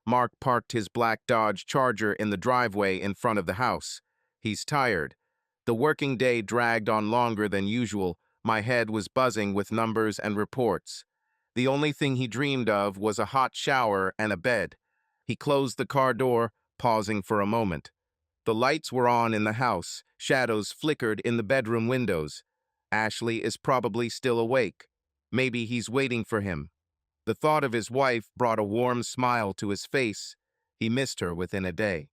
Mark parked his black Dodge Charger in the driveway in front of the house. He's tired. The working day dragged on longer than usual. My head was buzzing with numbers and reports. The only thing he dreamed of was a hot shower and a bed. He closed the car door, pausing for a moment. The lights were on in the house. Shadows flickered in the bedroom windows. Ashley is probably still awake. Maybe he's waiting for him. The thought of his wife brought a warm smile to his face. He missed her within a day.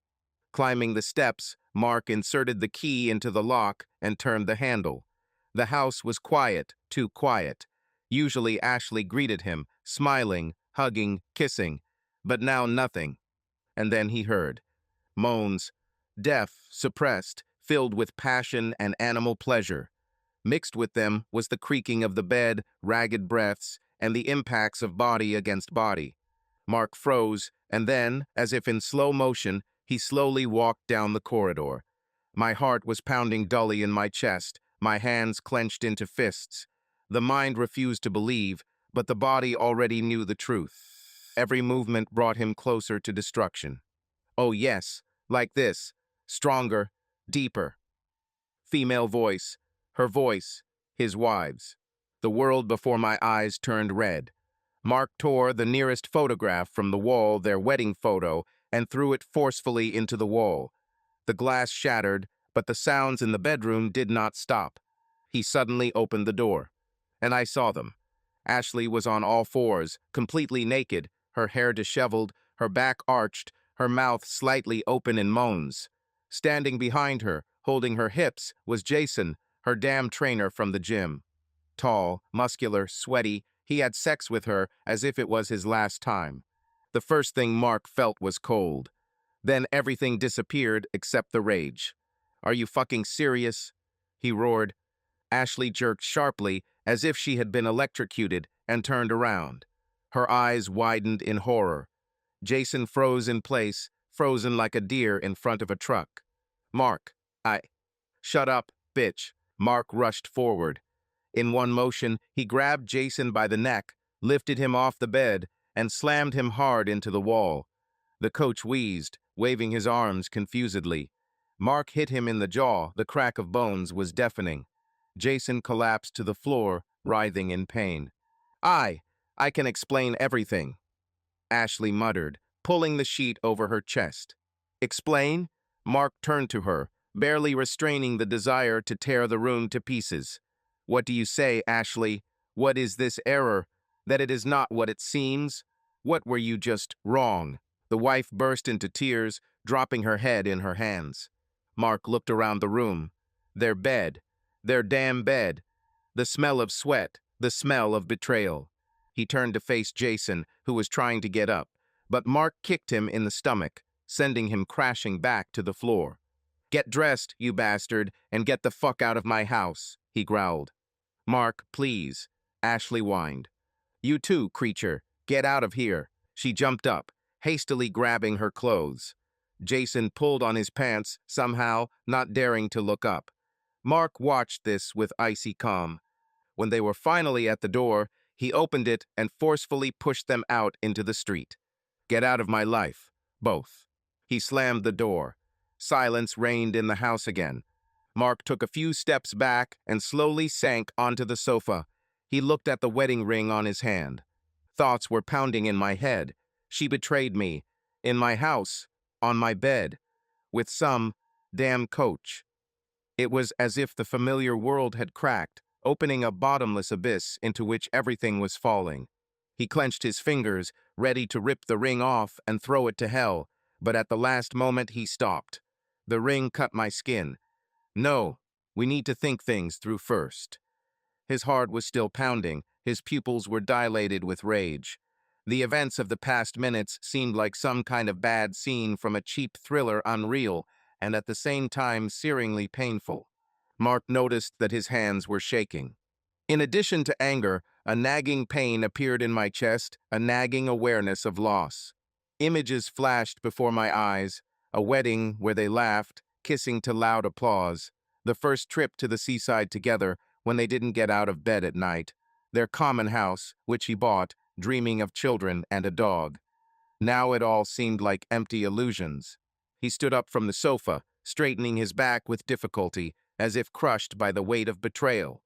Climbing the steps, Mark inserted the key into the lock and turned the handle. The house was quiet, too quiet. Usually Ashley greeted him, smiling, hugging, kissing. But now nothing. And then he heard moans, deaf, suppressed, filled with passion and animal pleasure. Mixed with them was the creaking of the bed, ragged breaths, and the impacts of body against body. Mark froze, and then, as if in slow motion, he slowly walked down the corridor. My heart was pounding dully in my chest, my hands clenched into fists. The mind refused to believe, but the body already knew the truth. Every movement brought him closer to destruction. Oh yes, like this, stronger, deeper. Female voice, her voice, his wives. The world before my eyes turned red. Mark tore the nearest photograph from the wall, their wedding photo, and threw it forcefully into the wall. The glass shattered, but the sounds in the bedroom did not stop. He suddenly opened the door, and I saw them. Ashley was on all fours, completely naked, her hair disheveled, her back arched, her mouth slightly open in moans. Standing behind her, holding her hips, was Jason, her damn trainer from the gym. Tall, muscular, sweaty, he had sex with her as if it was his last time. The first thing Mark felt was cold. Then everything disappeared except the rage. "Are you fucking serious?" he roared. Ashley jerked sharply, as if she had been electrocuted, and turned around. Her eyes widened in horror. Jason froze in place, frozen like a deer in front of a truck. "Mark, Shut up, bitch." Mark rushed forward. In one motion, he grabbed Jason by the neck, lifted him off the bed, and slammed him hard into the wall. The coach wheezed, waving his arms confusedly. Mark hit him in the jaw. The crack of bones was deafening. Jason collapsed to the floor, writhing in pain. I can explain everything," Ashley muttered, pulling the sheet over her chest. "Explain?" Mark turned to her, barely restraining the desire to tear the room to pieces. "What do you say, Ashley? What is this error? That it is not what it seems? What were you just wrong?" The wife burst into tears, dropping her head in her hands. Mark looked around the room. Their bed. Their damn bed. The smell of sweat. The smell of betrayal. He turned to face Jason, who was trying to get up, but Mark kicked him in the stomach, sending him crashing back to the floor. "Get dressed, you bastard, and get the fuck out of my house," he growled. "Mark, please," Ashley whined. "You too, creature. Get out of here." She jumped up, hastily grabbing her clothes. Jason pulled on his pants, somehow, not daring to look up. Mark watched this with icy calm. When they were finally at the door, he opened it and forcefully pushed them out into the street. "Get out of my life, both." He slammed the door. Silence reigned in the house again. Mark took a few steps back and slowly sank onto the sofa. He looked at the wedding ring on his hand. Thoughts were pounding in my head. She betrayed me. In my house. On my bed. With some damn coach. It was as if the familiar world had cracked, opening a bottomless abyss into which everything was falling. He clenched his fingers, ready to rip the ring off and throw it to hell, but at the last moment he stopped. The ring cut my skin. "No, we need to think things through first." His heart was still pounding, his pupils were dilated with rage. The events of the past minutes seemed like some kind of bad scene from a cheap thriller, unreal, and at the same time searingly painful. Mark noticed that his hands were shaking. In addition to anger, a nagging pain appeared in my chest, a nagging awareness of loss. Images flashed before my eyes, a wedding where they laughed, kissing to loud applause, the first trip to the seaside together when they didn't get out of bed at night, their common house, which he bought, dreaming of children and a dog. Now it all seemed like empty illusions. He stood up from the sofa, straightening his back with difficulty, as if crushed by the weight of betrayal.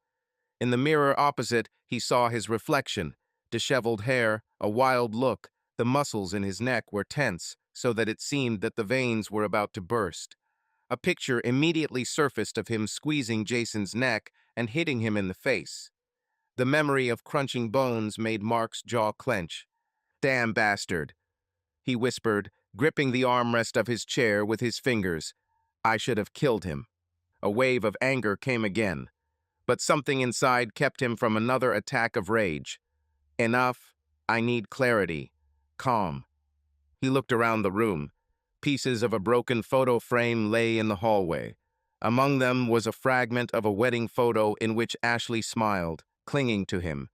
In the mirror opposite, he saw his reflection. Disheveled hair, a wild look, the muscles in his neck were tense, so that it seemed that the veins were about to burst. A picture immediately surfaced of him squeezing Jason's neck and hitting him in the face. The memory of crunching bones made Mark's jaw clench. "Damn bastard," he whispered, gripping the armrest of his chair with his fingers. "I should have killed him." A wave of anger came again, but something inside kept him from another attack of rage. "Enough. I need clarity. Calm." He looked around the room. Pieces of a broken photo frame lay in the hallway. Among them was a fragment of a wedding photo in which Ashley smiled, clinging to him.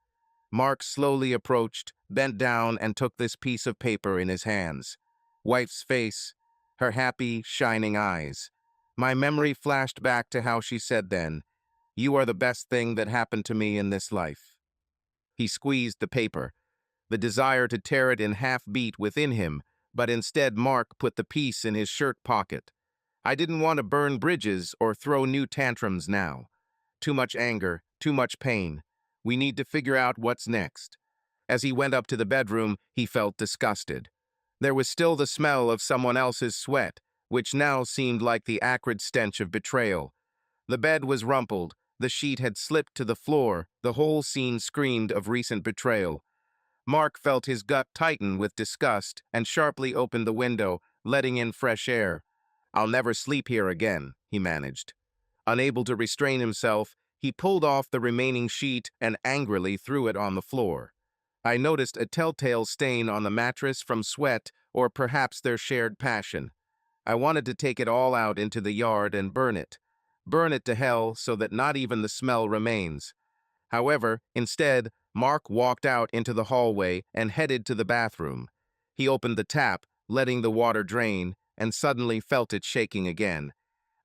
Mark slowly approached, bent down, and took this piece of paper in his hands. Wife's face, her happy, shining eyes. My memory flashed back to how she said then, "You are the best thing that happened to me in this life." He squeezed the paper. The desire to tear it in half beat within him, but instead Mark put the piece in his shirt pocket. I didn't want to burn bridges or throw new tantrums now. Too much anger, too much pain. We need to figure out what's next. As he went up to the bedroom, he felt disgusted. There was still the smell of someone else's sweat, which now seemed like the acrid stench of betrayal. The bed was rumpled, the sheet had slipped to the floor, the whole scene screamed of recent betrayal. Mark felt his gut tighten with disgust and sharply opened the window, letting in fresh air. "I'll never sleep here again," he managed. Unable to restrain himself, he pulled off the remaining sheet and angrily threw it on the floor. I noticed a telltale stain on the mattress from sweat or perhaps their shared passion. I wanted to take it all out into the yard and burn it. Burn it to hell so that not even the smell remains. However, instead, Mark walked out into the hallway and headed to the bathroom. He opened the tap, letting the water drain, and suddenly felt it shaking again.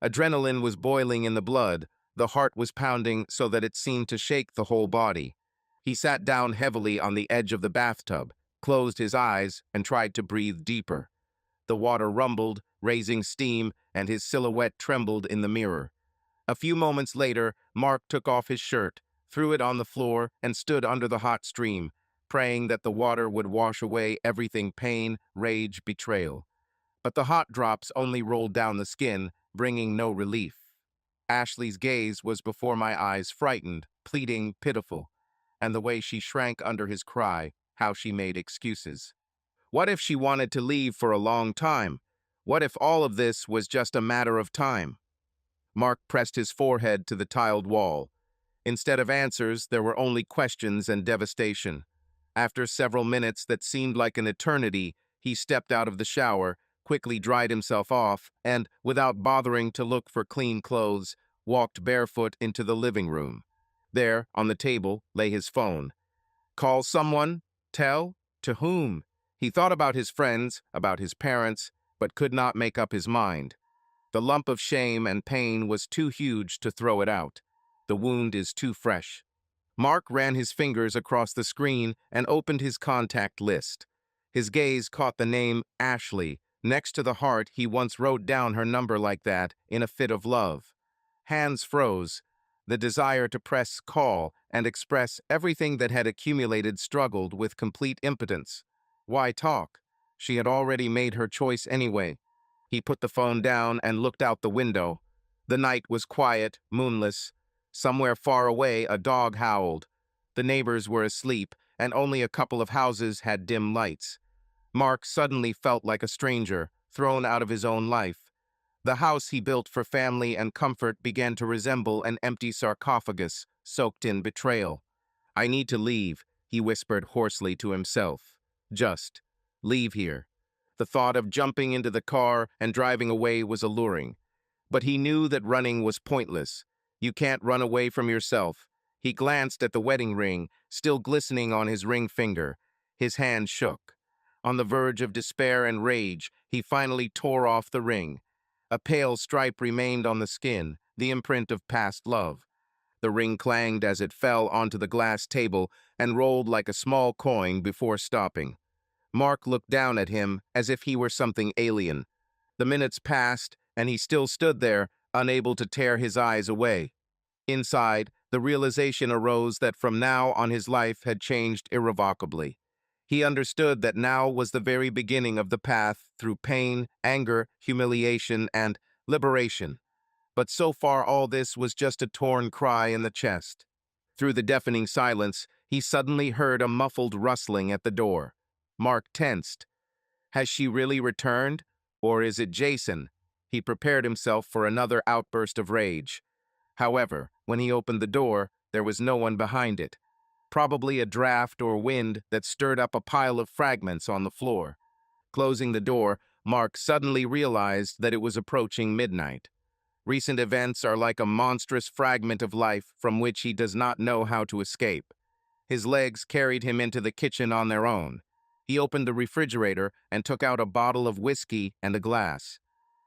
Adrenaline was boiling in the blood. The heart was pounding so that it seemed to shake the whole body. He sat down heavily on the edge of the bathtub, closed his eyes, and tried to breathe deeper. The water rumbled, raising steam, and his silhouette trembled in the mirror. A few moments later, Mark took off his shirt, threw it on the floor, and stood under the hot stream, praying that the water would wash away everything pain, rage, betrayal. But the hot drops only rolled down the skin, bringing no relief. Ashley's gaze was before my eyes, frightened, pleading, pitiful. And the way she shrank under his cry, how she made excuses. What if she wanted to leave for a long time? What if all of this was just a matter of time? Mark pressed his forehead to the tiled wall. Instead of answers, there were only questions and devastation. After several minutes that seemed like an eternity, he stepped out of the shower, quickly dried himself off, and, without bothering to look for clean clothes, walked barefoot into the living room. There, on the table, lay his phone. Call someone? Tell? To whom? He thought about his friends, about his parents, but could not make up his mind. The lump of shame and pain was too huge to throw it out. The wound is too fresh. Mark ran his fingers across the screen and opened his contact list. His gaze caught the name Ashley, next to the heart he once wrote down her number like that in a fit of love. Hands froze. The desire to press call and express everything that had accumulated struggled with complete impotence. Why talk? She had already made her choice anyway. He put the phone down and looked out the window. The night was quiet, moonless. Somewhere far away, a dog howled. The neighbors were asleep, and only a couple of houses had dim lights. Mark suddenly felt like a stranger, thrown out of his own life. The house he built for family and comfort began to resemble an empty sarcophagus, soaked in betrayal. "I need to leave," he whispered hoarsely to himself. "Just leave here." The thought of jumping into the car and driving away was alluring. But he knew that running was pointless. You can't run away from yourself. He glanced at the wedding ring, still glistening on his ring finger. His hand shook. On the verge of despair and rage, he finally tore off the ring. A pale stripe remained on the skin, the imprint of past love. The ring clanged as it fell onto the glass table and rolled like a small coin before stopping. Mark looked down at him as if he were something alien. The minutes passed, and he still stood there, unable to tear his eyes away. Inside, the realization arose that from now on his life had changed irrevocably. He understood that now was the very beginning of the path through pain, anger, humiliation, and liberation. But so far all this was just a torn cry in the chest. Through the deafening silence, he suddenly heard a muffled rustling at the door. Mark tensed. Has she really returned? Or is it Jason? He prepared himself for another outburst of rage. However, when he opened the door, there was no one behind it. Probably a draft or wind that stirred up a pile of fragments on the floor. Closing the door, Mark suddenly realized that it was approaching midnight. Recent events are like a monstrous fragment of life from which he does not know how to escape. His legs carried him into the kitchen on their own. He opened the refrigerator and took out a bottle of whiskey and a glass.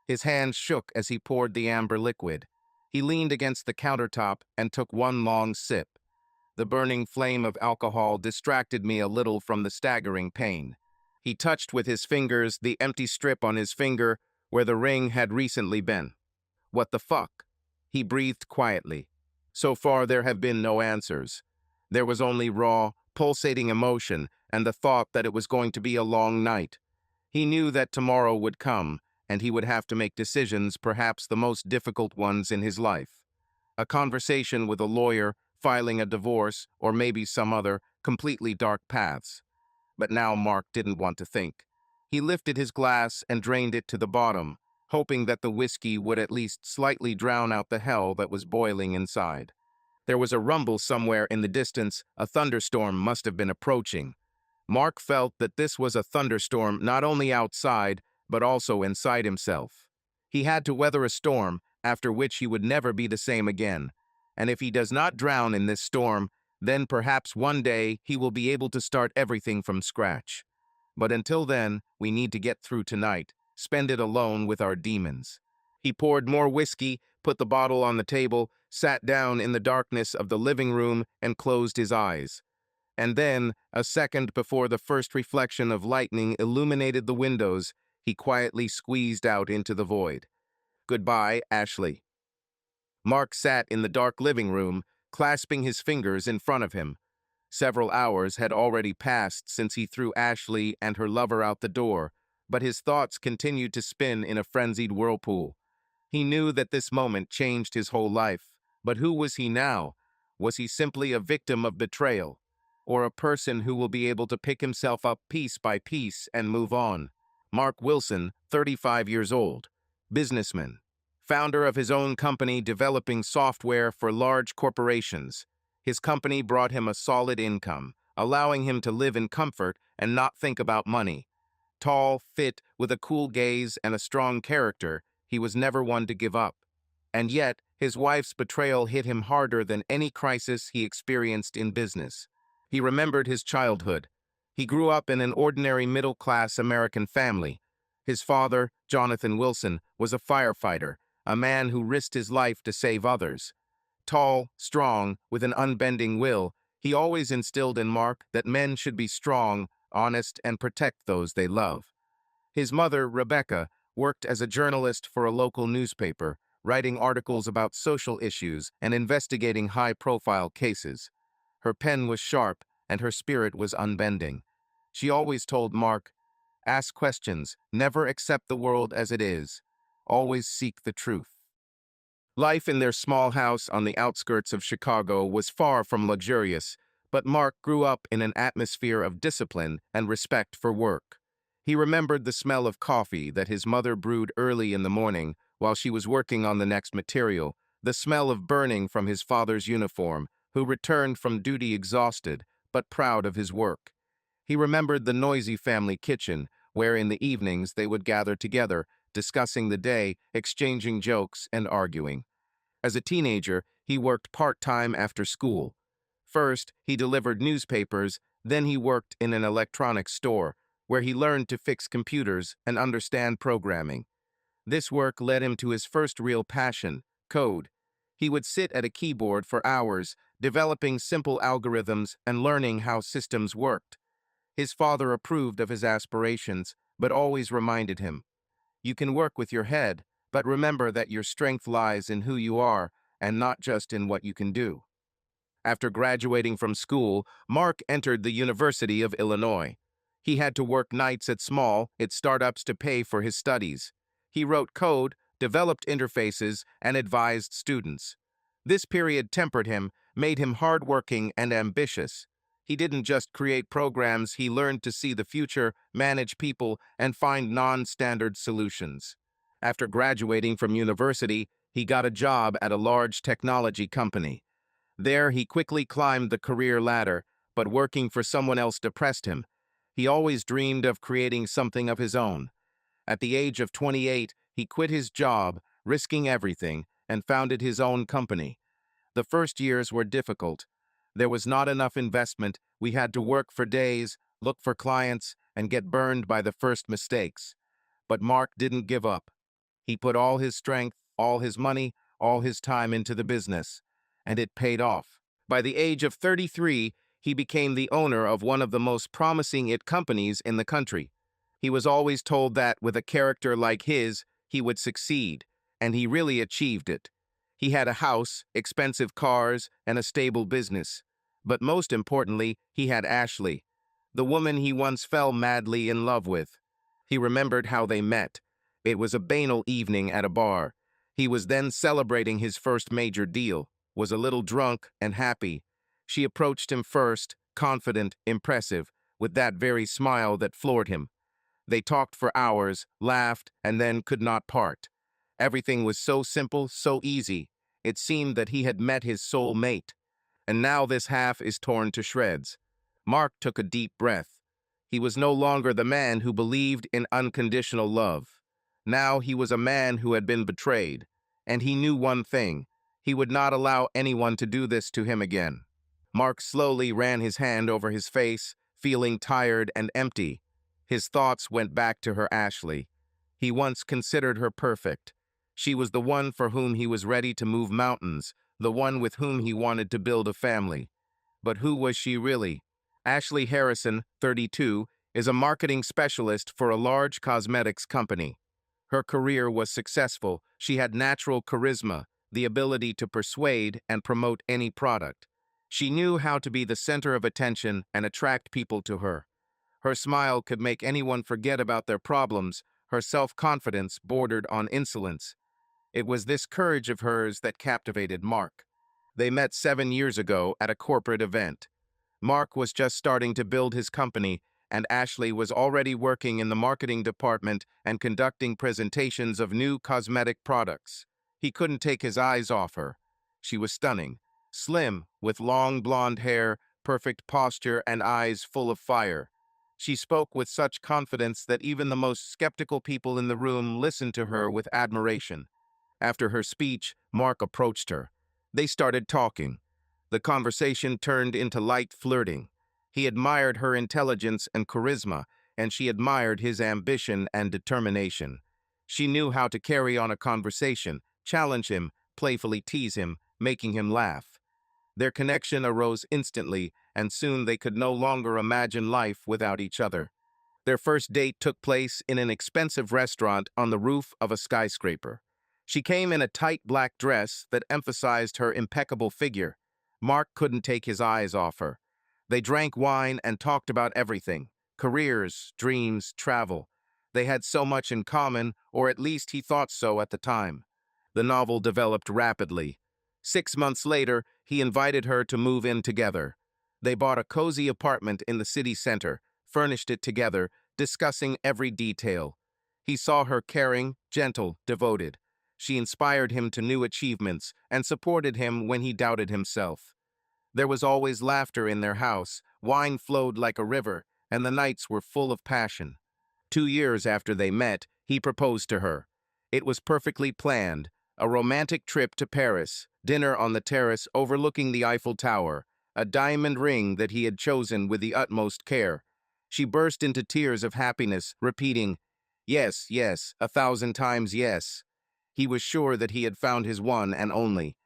His hands shook as he poured the amber liquid. He leaned against the countertop and took one long sip. The burning flame of alcohol distracted me a little from the staggering pain. He touched with his fingers the empty strip on his finger where the ring had recently been. What the fuck? He breathed quietly. So far there have been no answers. There was only raw, pulsating emotion and the thought that it was going to be a long night. He knew that tomorrow would come, and he would have to make decisions, perhaps the most difficult ones in his life. A conversation with a lawyer, filing a divorce, or maybe some other, completely dark paths. But now Mark didn't want to think. He lifted his glass and drained it to the bottom, hoping that the whiskey would at least slightly drown out the hell that was boiling inside. There was a rumble somewhere in the distance. A thunderstorm must have been approaching. Mark felt that this was a thunderstorm not only outside, but also inside himself. He had to weather a storm, after which he would never be the same again. And if he does not drown in this storm, then perhaps one day he will be able to start everything from scratch. But until then, we need to get through tonight, spend it alone with our demons. He poured more whiskey, put the bottle on the table, sat down in the darkness of the living room, and closed his eyes. And then, a second before the first reflection of lightning illuminated the windows, he quietly squeezed out into the void. Goodbye, Ashley. Mark sat in the dark living room, clasping his fingers in front of him. Several hours had already passed since he threw Ashley and her lover out the door, but his thoughts continued to spin in a frenzied whirlpool. He knew that this moment changed his whole life, but who was he now? Was he simply a victim of betrayal? Or a person who will be able to pick himself up piece by piece and move on? Mark Wilson, 35 years old, businessman, founder of his own company developing software for large corporations. His company brought him a solid income, allowing him to live in comfort and not think about money. Tall, fit, with a cool gaze and a strong character, he was never one to give up. And yet, his wife's betrayal hit him harder than any crisis he experienced in business. He remembered his childhood. He grew up in an ordinary middle-class American family. His father, Jonathan Wilson, was a firefighter, a man who risked his life to save others. Tall, strong, with an unbending will, he always instilled in Mark that men should be strong, honest, and protect those they love. His mother, Rebecca, worked as a journalist for a local newspaper, writing articles about social issues and investigating high-profile cases. Her pen was sharp, and her spirit was unbending. She always told Mark, "Ask questions, never accept the world as it is. Always seek the truth." Life in their small house on the outskirts of Chicago was far from luxurious, but Mark grew up in an atmosphere of discipline and respect for work. He remembered the smell of coffee that his mother brewed early in the morning while she was working on the next material, the smell of burning from his father's uniform, who returned from duty exhausted but proud of his work. He remembered the noisy family kitchen, where in the evenings they would gather together, discussing the day, exchanging jokes, and arguing. As a teenager, he worked part-time after school. First, he delivered newspapers, then he worked in an electronics store, where he learned to fix computers and understand programming. This work led him to his first real passion, code. He would sit at a keyboard for hours, developing simple algorithms and learning how systems worked. His father approved of his aspirations, but always reminded him, "You can work with your head, but remember that your strength lies in who you are and not just in what you can do." After graduating from school, Mark entered the University of Illinois. He had to work nights at its startups to pay for his studies. He wrote code, developed interfaces, and advised students. This period tempered him, made him hardworking and ambitious. He didn't just create programs, he learned to see the future, manage people, and find non-standard solutions. After graduating from university, he got a job at a large technology company. There, he quickly climbed the career ladder, but working for someone else depressed him. He always dreamed of creating something of his own. At the age of 28, he quit his job, risking everything, and founded his own company. The first years were difficult. There was not enough investment. We had to work for days, look for clients, and get burned by the first mistakes. But Mark didn't give up. He put all his strength, all his money, all his time into the business, and it paid off. By the age of 33, he became the owner of one of the most promising companies in the country. He was always told that with a character like his, he would succeed, and he really achieved it. He had a house, expensive cars, and a stable business. But most importantly, he had Ashley, the woman he once fell madly in love with. He remembered how they met. It was a banal evening at a bar. He was then celebrating his first major deal, was a little drunk and happy. She approached him first, confident, impressive, with that very smile that floored him. They talked for hours, laughed, and then could not part. Everything was so simple, so easy. It seemed that he had met his soul mate. And now this half is torn to shreds. Mark took a deep breath. He was no longer the man who believed in unconditional love. Now he was a man who had been betrayed. And he knew one thing: he would not allow anyone to do this to him again. Mark slowly ran his hand over his face, feeling tired and empty. His thoughts went back to her Ashley. He once considered her perfect. She was the one for whom he was ready to move mountains, the one with whom he wanted to build a family. But who was she really? Ashley Harrison, 32, is a marketing specialist for a large cosmetics company. Her career was successful. She had natural charisma, the ability to persuade and promote any product. She knew how to be the center of attention and attract people to her. Her smile could make anyone forget about their problems. Her self-confidence bordered on insolence. It was this courage of hers that captivated Mark. They met 7 years ago at a corporate event. Mark was just starting to build his company, and Ashley was already working in the marketing department and conducting presentations of new cosmetic products. He couldn't take his eyes off her. She was stunning, slim, with long blonde hair, perfect posture, and eyes full of fire. She spoke with such confidence that even the most skeptical people in the room listened to her with admiration. After her speech, Mark approached her. They started talking. The conversation turned into light flirting. He admired her intelligence and charisma, and she admired his ambition and determination. She knew how to carry on a conversation, challenge him, playfully tease him, making him laugh. Their connection arose instantly, and soon they could no longer imagine life without each other. Their first date took place in an expensive restaurant on the roof of a skyscraper. She came in a tight black dress that emphasized her impeccable figure. Mark couldn't take his eyes off her. They drank wine and talked about everything: careers, dreams, travel. They had so much in common, or at least he thought so at the time. The novel developed rapidly. 6 months later, he invited her to move in together. They bought a cozy apartment in the city center, furnished it together, discussing every detail. He saw her caring, gentle, devoted. She inspired him to new achievements and supported him when he doubted himself. There was always laughter in their house, wine flowed like a river, and the nights were full of passion. 2 years after they met, he proposed to her. It was perfectly planned: a romantic trip to Paris, dinner on the terrace overlooking the Eiffel Tower, a diamond ring that he had chosen with the utmost care. She burst into tears of happiness, repeating, "Yes, yes, 1,000 times yes." He was sure that he had found his one and only.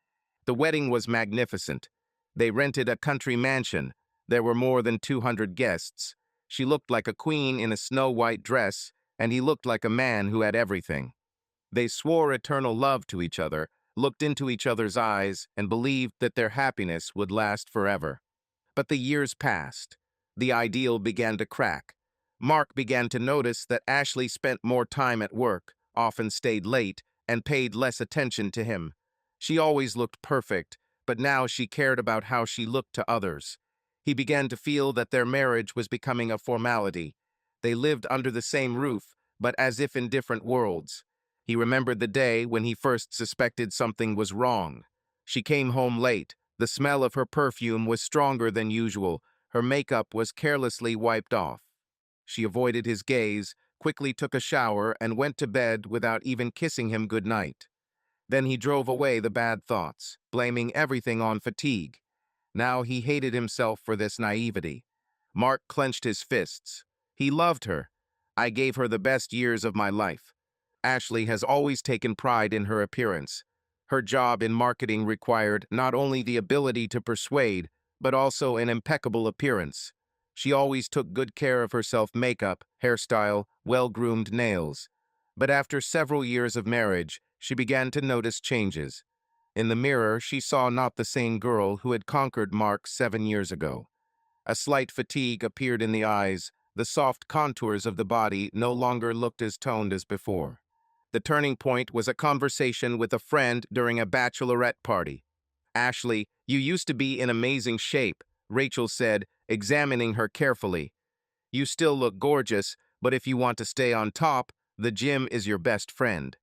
The wedding was magnificent. They rented a country mansion. There were more than 200 guests. She looked like a queen in a snow-white dress, and he looked like a man who had everything. They swore eternal love to each other, looked into each other's eyes, and believed that their happiness would last forever. But the years passed. The ideal began to crack. Mark began to notice that Ashley spent more time at work, often stayed late, and paid less attention to him. She always looked perfect, but now she cared about how she looked to others. He began to feel that their marriage was becoming a formality. They lived under the same roof, but as if in different worlds. He remembered the day when he first suspected something was wrong. She came home late. The smell of her perfume was stronger than usual. Her makeup was carelessly wiped off. She avoided his gaze, quickly took a shower, and went to bed without even kissing him goodnight. Then he drove away the bad thoughts, blaming everything on fatigue. Now he hated himself for this naivety. Mark clenched his fists. He loved her. I gave her the best years of my life. Ashley has always taken pride in her appearance. Her job in marketing required not only the ability to persuade, but also an impeccable appearance. She always took good care of herself: makeup, hairstyle, well-groomed nails. But after several years of marriage, she began to notice changes. In the mirror, she saw not the same girl who had conquered Mark 7 years ago. A slight fatigue appeared in the eyes. The soft contours of the body no longer looked as toned as before. The turning point was a conversation with a friend during a bachelorette party. "Ashley, you used to be in amazing shape," Rachel said, examining her carefully. "You still look gorgeous, but if you want to stay on top, the gym is your best friend."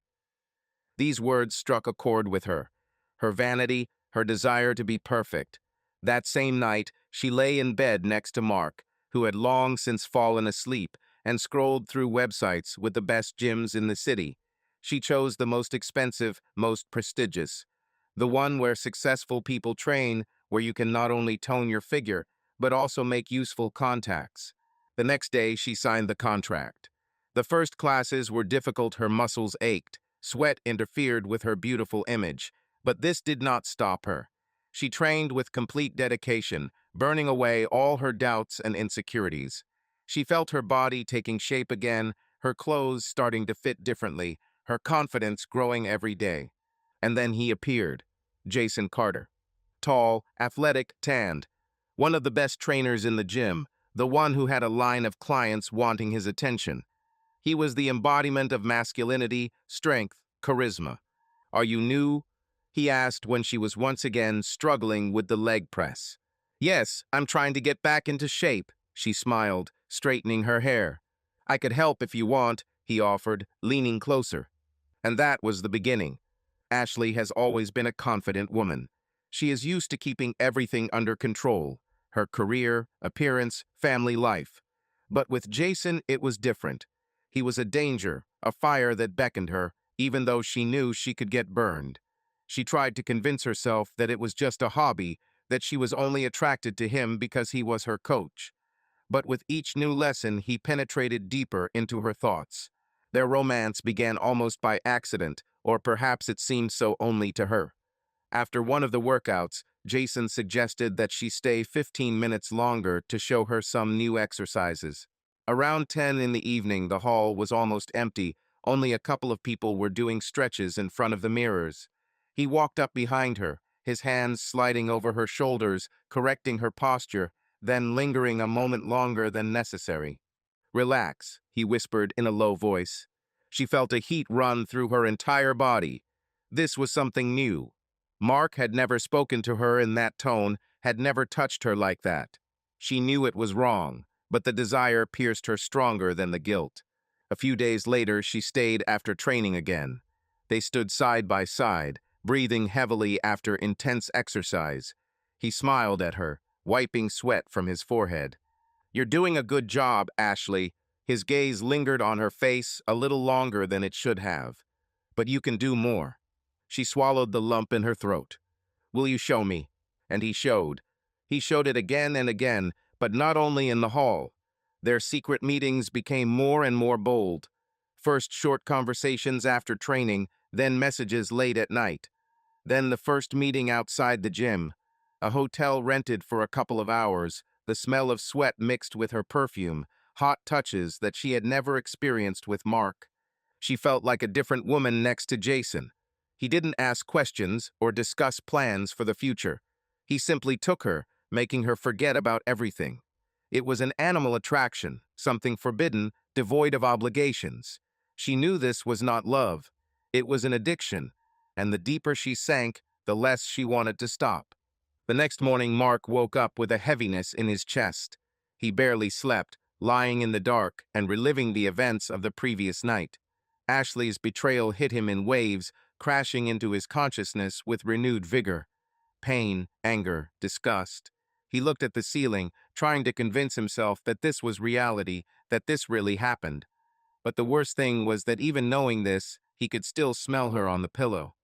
These words struck a chord with her. Her vanity, her desire to be perfect. That same night, she lay in bed next to Mark, who had long since fallen asleep, and scrolled through websites with the best gyms in the city. She chose the most expensive, most prestigious. The one where successful people train, where you can not only tone your figure, but also make useful contacts. The next day, she signed the contract. The first classes were difficult. Her muscles ached. Sweat interfered with her beautiful image. But this did not stop her. She trained with complete dedication, burning away all her doubts and insecurities. She felt her body taking shape again, her clothes starting to fit differently, her confidence growing every day. And then he appeared, Jason Carter. Tall, athletic, tanned. One of the best trainers in the gym, the one who had a line of clients wanting his attention. He was the embodiment of masculinity, strength, charisma. "Are you new?" he asked when she was once again struggling with the leg press. "Yes, I'm trying to get back into shape," she smiled, straightening her hair. "I could help if you want," he offered, leaning closer. And that was the beginning. Ashley has always been a confident woman. She is used to keeping everything under control: her career, appearance, family life. But with Jason, it was different. He was a danger, a fire that beckoned her, even though she knew she could get burned. She tried to convince herself that it was just a hobby, that she was only attracted to him because he was her coach. But with each new lesson, he penetrated deeper into her thoughts. Their romance began almost by accident, or perhaps it seemed so only to her. After one of the workouts, Jason suggested that she stay 15 minutes longer to show her some new exercises. Around 10 in the evening, the hall was almost empty. Only a couple of people were doing stretches in front of the mirrors. He walked up behind her, his hands sliding over her shoulders, correcting her posture, then lingering a moment longer than necessary. "Relax," he whispered in a low voice. She felt a heat run through her entire body. This was something new. Mark had never spoken to her in that tone, had never touched her like that. She knew it was wrong, but the desire pierced her stronger than the guilt. A few days later, she stayed after training again. They stood side by side, breathing heavily after intense exercise. He smiled at her, wiping sweat from his forehead. "You're doing a good job, Ashley." His gaze lingered on her face a little longer than it should have. "But you can do more." She swallowed the lump in her throat. "Will you show me?" And he showed. He showed it again and again, but not only in the hall. Their secret meetings became more and more bold. First short conversations after training, then messages late at night. Then the first meeting outside the gym. A hotel rented for a couple of hours, the smell of sweat mixed with her perfume, hot touches that she had never experienced with Mark. She felt like a different woman next to Jason. He didn't ask questions or discuss plans for the future. He simply took her, making her forget about everything. It was an animal attraction, something forbidden, devoid of obligations. She knew this was not love. It was an addiction, and the deeper she sank, the less she wanted to stop. The next morning, Mark woke up with a heaviness in his chest. He barely slept, lying in the dark and reliving the events of the previous night. Ashley's betrayal hit him in waves, crashing into his consciousness with renewed vigor. Pain, anger, disgust. He looked at the ceiling, trying to convince himself that this was reality, that this really happened. But the worst thing was that even knowing this, he could still smell her on the pillow.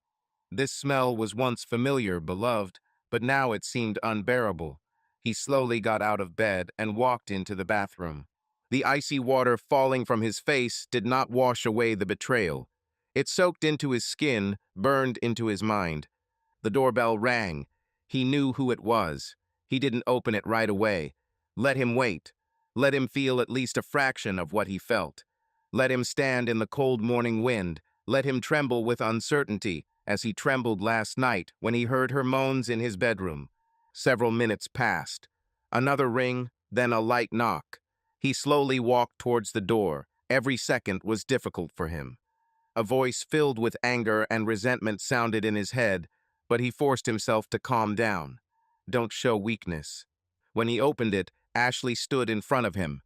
This smell was once familiar, beloved, but now it seemed unbearable. He slowly got out of bed and walked into the bathroom. The icy water falling from his face did not wash away the betrayal. It soaked into his skin, burned into his mind. The doorbell rang. He knew who it was. He didn't open it right away. Let him wait. Let him feel at least a fraction of what he felt. Let him stand in the cold morning wind. Let him tremble with uncertainty, as he trembled last night when he heard her moans in his bedroom. Several minutes passed. Another ring, then a light knock. He slowly walked towards the door. Every second was difficult for him. A voice filled with anger and resentment sounded in his head, but he forced himself to calm down. Don't show weakness. When he opened it, Ashley stood in front of him.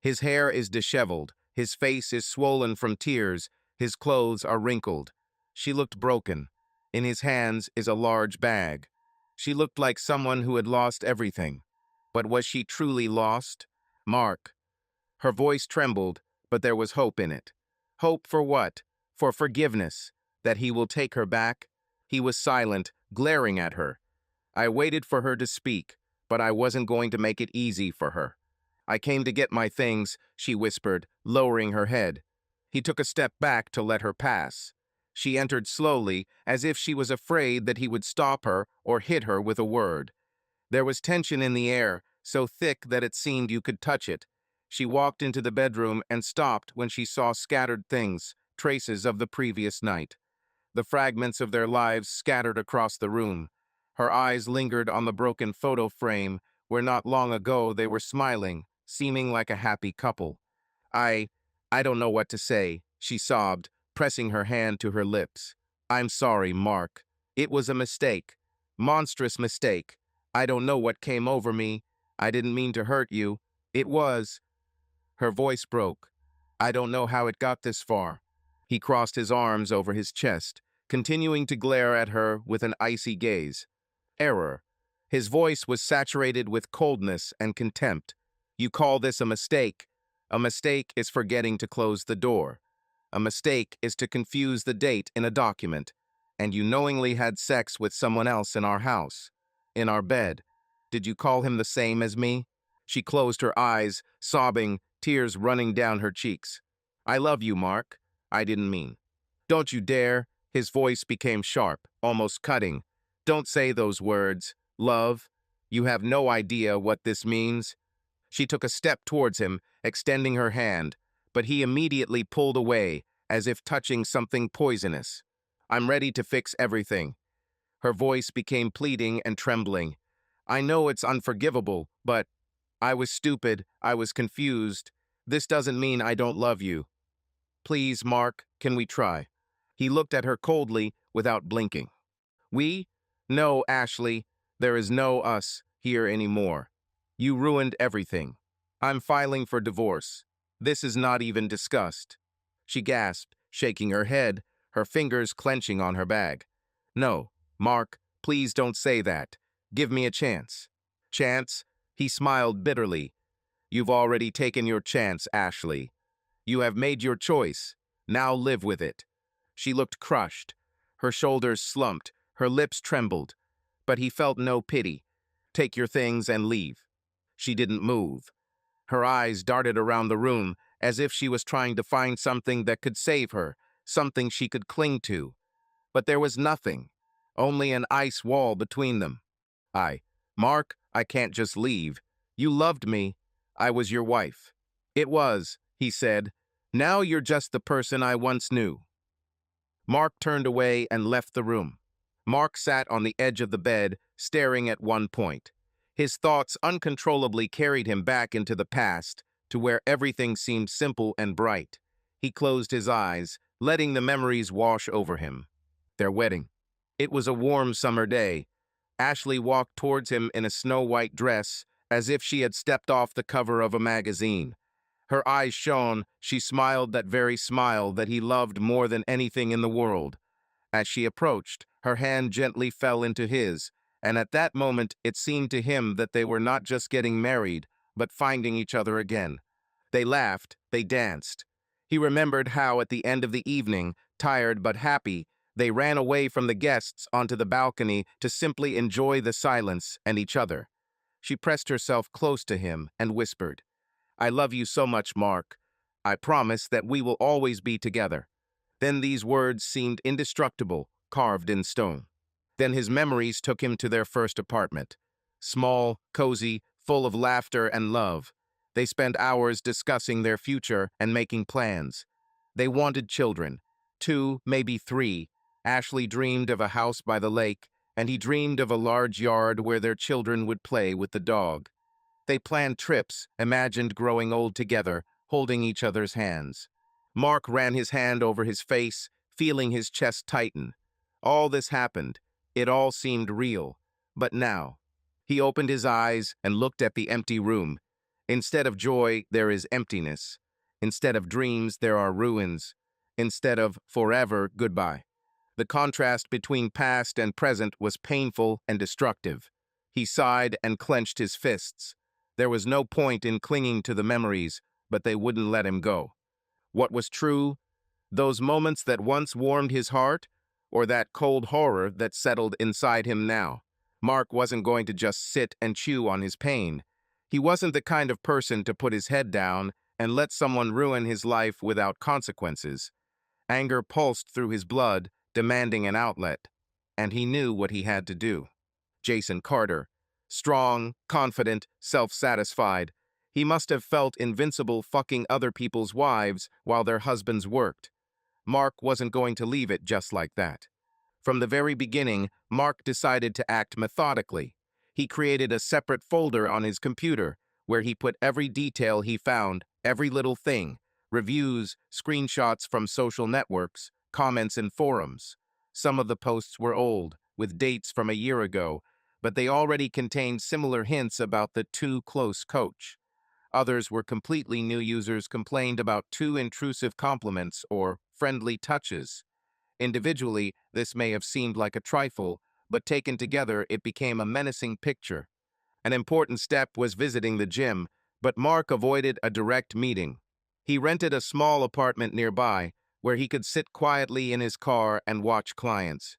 His hair is disheveled, his face is swollen from tears, his clothes are wrinkled. She looked broken. In his hands is a large bag. She looked like someone who had lost everything. But was she truly lost? Mark. Her voice trembled, but there was hope in it. Hope for what? For forgiveness. That he will take her back? He was silent, glaring at her. I waited for her to speak, but I wasn't going to make it easy for her. I came to get my things, she whispered, lowering her head. He took a step back to let her pass. She entered slowly, as if she was afraid that he would stop her or hit her with a word. There was tension in the air, so thick that it seemed you could touch it. She walked into the bedroom and stopped when she saw scattered things, traces of the previous night. The fragments of their lives scattered across the room. Her eyes lingered on the broken photo frame, where not long ago they were smiling, seeming like a happy couple. I don't know what to say, she sobbed, pressing her hand to her lips. I'm sorry, Mark. It was a mistake. Monstrous mistake. I don't know what came over me. I didn't mean to hurt you. It was. Her voice broke. I don't know how it got this far. He crossed his arms over his chest, continuing to glare at her with an icy gaze. Error. His voice was saturated with coldness and contempt. You call this a mistake? A mistake is forgetting to close the door. A mistake is to confuse the date in a document. And you knowingly had sex with someone else in our house. In our bed. Did you call him the same as me? She closed her eyes, sobbing, tears running down her cheeks. I love you, Mark. I didn't mean. Don't you dare. His voice became sharp, almost cutting. Don't say those words. Love. You have no idea what this means. She took a step towards him, extending her hand, but he immediately pulled away, as if touching something poisonous. I'm ready to fix everything. Her voice became pleading and trembling. I know it's unforgivable, but I was stupid, I was confused. This doesn't mean I don't love you. Please, Mark, can we try? He looked at her coldly, without blinking. We? No, Ashley. There is no us here anymore. You ruined everything. I'm filing for divorce. This is not even discussed. She gasped, shaking her head, her fingers clenching on her bag. No, Mark, please don't say that. Give me a chance. Chance? He smiled bitterly. You've already taken your chance, Ashley. You have made your choice. Now live with it. She looked crushed. Her shoulders slumped, her lips trembled. But he felt no pity. Take your things and leave. She didn't move. Her eyes darted around the room as if she was trying to find something that could save her, something she could cling to. But there was nothing, only an ice wall between them. Mark, I can't just leave. You loved me. I was your wife. It was, he said. Now you're just the person I once knew. Mark turned away and left the room. Mark sat on the edge of the bed, staring at one point. His thoughts uncontrollably carried him back into the past, to where everything seemed simple and bright. He closed his eyes, letting the memories wash over him. Their wedding. It was a warm summer day. Ashley walked towards him in a snow-white dress, as if she had stepped off the cover of a magazine. Her eyes shone, she smiled that very smile that he loved more than anything in the world. As she approached, her hand gently fell into his, and at that moment it seemed to him that they were not just getting married, but finding each other again. They laughed, they danced. He remembered how at the end of the evening, tired but happy, they ran away from the guests onto the balcony to simply enjoy the silence and each other. She pressed herself close to him and whispered, "I love you so much, Mark. I promise that we will always be together." Then these words seemed indestructible, carved in stone. Then his memories took him to their first apartment. Small, cozy, full of laughter and love. They spent hours discussing their future and making plans. They wanted children. 2, maybe 3. Ashley dreamed of a house by the lake, and he dreamed of a large yard where their children would play with the dog. They planned trips, imagined growing old together, holding each other's hands. Mark ran his hand over his face, feeling his chest tighten. All this happened. It all seemed real. But now, he opened his eyes and looked at the empty room. Instead of joy, there is emptiness. Instead of dreams, there are ruins. Instead of forever, goodbye. The contrast between past and present was painful and destructive. He sighed and clenched his fists. There was no point in clinging to the memories, but they wouldn't let him go. What was true? Those moments that once warmed his heart, or that cold horror that settled inside him now? Mark wasn't going to just sit and chew on his pain. He wasn't the kind of person to put his head down and let someone ruin his life without consequences. Anger pulsed through his blood, demanding an outlet, and he knew what he had to do. Jason Carter. Strong, confident, self-satisfied. He must have felt invincible fucking other people's wives while their husbands worked. Mark wasn't going to leave it just like that. From the very beginning, Mark decided to act methodically. He created a separate folder on his computer where he put every detail he found, every little thing, reviews, screenshots from social networks, comments in forums. Some of the posts were old, with dates from a year ago, but they already contained similar hints about the too close coach. Others were completely new. Users complained about too intrusive compliments or friendly touches. Individually, this may have seemed like a trifle, but taken together it became a menacing picture. An important step was visiting the gym, but Mark avoided a direct meeting. He rented a small apartment nearby, where he could sit quietly in his car and watch clients.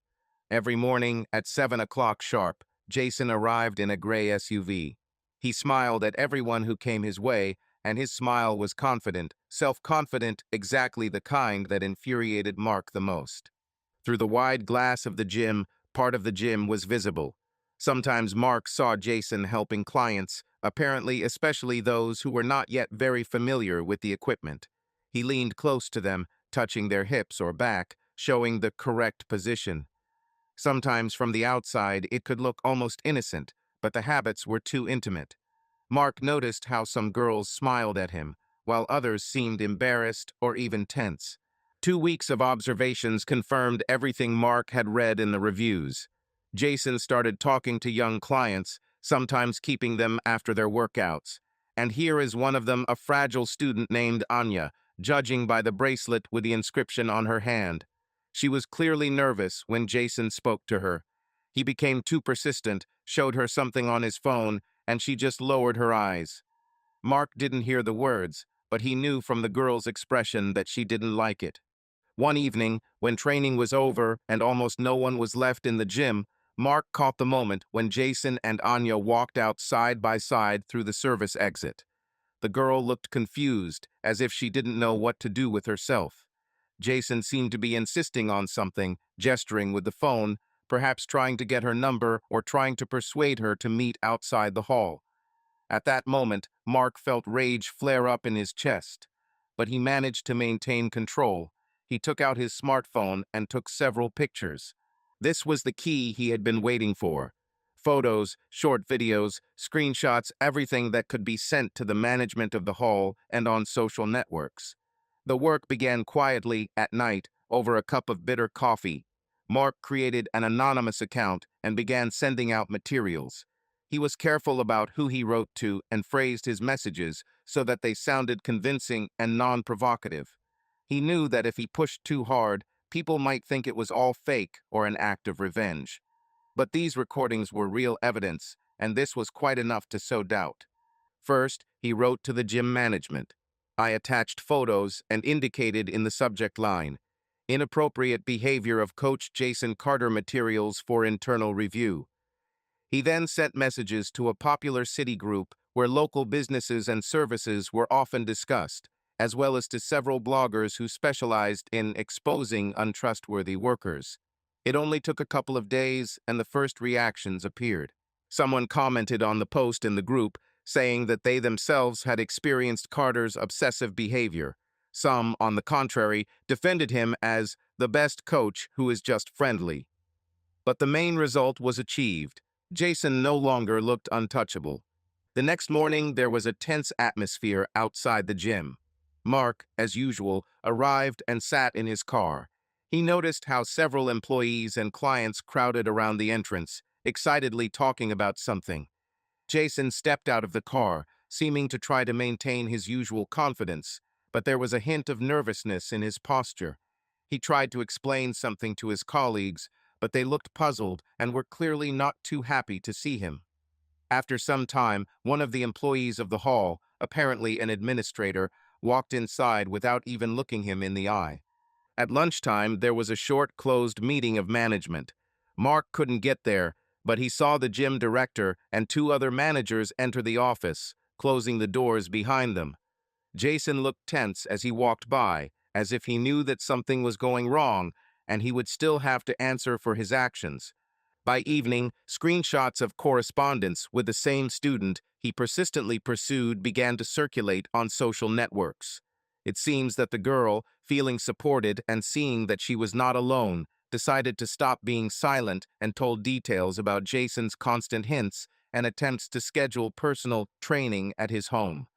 Every morning at 7 o'clock sharp, Jason arrived in a gray SUV. He smiled at everyone who came his way, and his smile was confident, self-confident, exactly the kind that infuriated Mark the most. Through the wide glass of the gym, part of the gym was visible. Sometimes Mark saw Jason helping clients, apparently especially those who were not yet very familiar with the equipment. He leaned close to them, touching their hips or back, showing the correct position. Sometimes from the outside it could look almost innocent, but the habits were too intimate. Mark noticed how some girls smiled at him, while others seemed embarrassed or even tense. 2 weeks of observations confirmed everything Mark had read in the reviews. Jason started talking to young clients, sometimes keeping them after their workouts. And here is one of them, a fragile student named Anya, judging by the bracelet with the inscription on her hand. She was clearly nervous when Jason spoke to her. He became too persistent, showed her something on his phone, and she just lowered her eyes. Mark didn't hear the words, but he knew from the girl's expression that she didn't like it. One evening, when training was over and almost no one was left in the gym, Mark caught the moment when Jason and Anya walked out side by side through the service exit. The girl looked confused, as if she didn't know what to do with herself. Jason seemed to be insisting on something, gesturing with the phone, perhaps trying to get her number or trying to persuade her to meet outside the hall. At that moment, Mark felt rage flare up in his chest. But he managed to maintain control. He took out his smartphone and took several pictures. This was the key he had been waiting for. Photos, short videos, screenshots, everything that could be sent to the management of the hall and on social networks. The work began quietly at night over a cup of bitter coffee. Mark created an anonymous account and began sending out materials. He was careful about who he wrote to and phrased his messages so that they sounded convincing and non-provocative. He knew that if he pushed too hard, people might think it was all fake or an act of revenge. But these recordings were real evidence, and this was quite enough to sow doubt. First, he wrote to the gym management. I attached photos and indicated in the subject line, "Inappropriate behavior of Coach Jason Carter materials for internal review." He then sent messages to a popular city group where local businesses and services were often discussed, as well as to several bloggers who specialized in exposing untrustworthy workers. It only took a couple of days, and the first reactions appeared. Someone commented on the post in the group, saying that they themselves had experienced Carter's obsessive behavior. Some, on the contrary, defended him as the best coach who is just friendly. But the main result was achieved. Jason no longer looked untouchable. The next morning, there was a tense atmosphere outside the gym. Mark, as usual, arrived and sat in his car. He noticed how several employees and clients crowded around the entrance, excitedly talking about something. Jason stepped out of the car, seeming to try to maintain his usual confidence, but there was a hint of nervousness in his posture. He tried to explain something to his colleagues, but they looked puzzled and were clearly not too happy to see him. After some time, one of the employees of the hall, apparently an administrator, walked inside without even looking him in the eye. At lunchtime, there was a short, closed meeting of management. Mark couldn't get there, but he saw the gym director and two other managers enter the office, closing the doors behind them. Jason looked tense as he walked by, as if he knew that something was going wrong, and he would still have to answer for his actions. By evening, screenshots of correspondence with the same student he persistently pursued began to circulate on social networks. It seems that the girl, feeling supported and seeing that she was not alone, decided to stop being silent and told details about Jason's constant hints and attempts to schedule personal training at his home.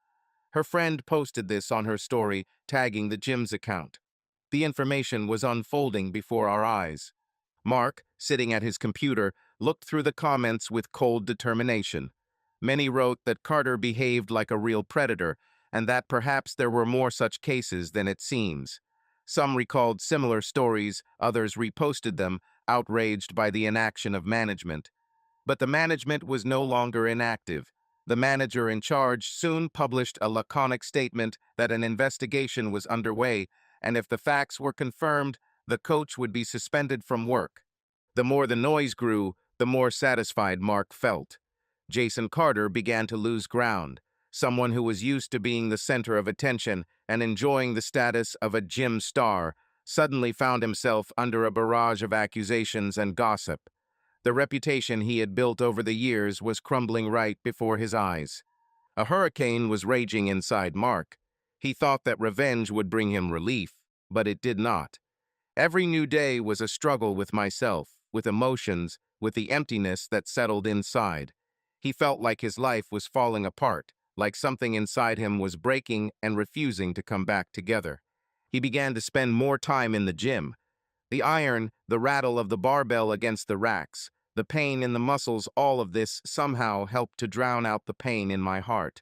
Her friend posted this on her story, tagging the gym's account. The information was unfolding before our eyes. Mark, sitting at his computer, looked through the comments with cold determination. Many wrote that Carter behaved like a real predator, and that perhaps there were more such cases than it seems. Some recalled similar stories, others reposted them, outraged by the inaction of management. But the management was no longer inactive. The manager in charge soon published a laconic statement that an investigation was underway, and if the facts were confirmed, the coach would be suspended from work. The more the noise grew, the more satisfied Mark felt. Jason Carter began to lose ground. Someone who was used to being the center of attention and enjoying the status of a gym star suddenly found himself under a barrage of accusations and gossip. The reputation he had built over the years was crumbling right before his eyes. A hurricane was raging inside Mark. He thought that revenge would bring him relief, but it did not. Every new day was a struggle with myself, with emotions, with the emptiness that settled inside. He felt like his life was falling apart, like something inside him was breaking and refusing to come back together. He began to spend more time in the gym. The iron, the rattle of the barbell against the racks, the pain in the muscles, all of this somehow helped to drown out the pain in my heart.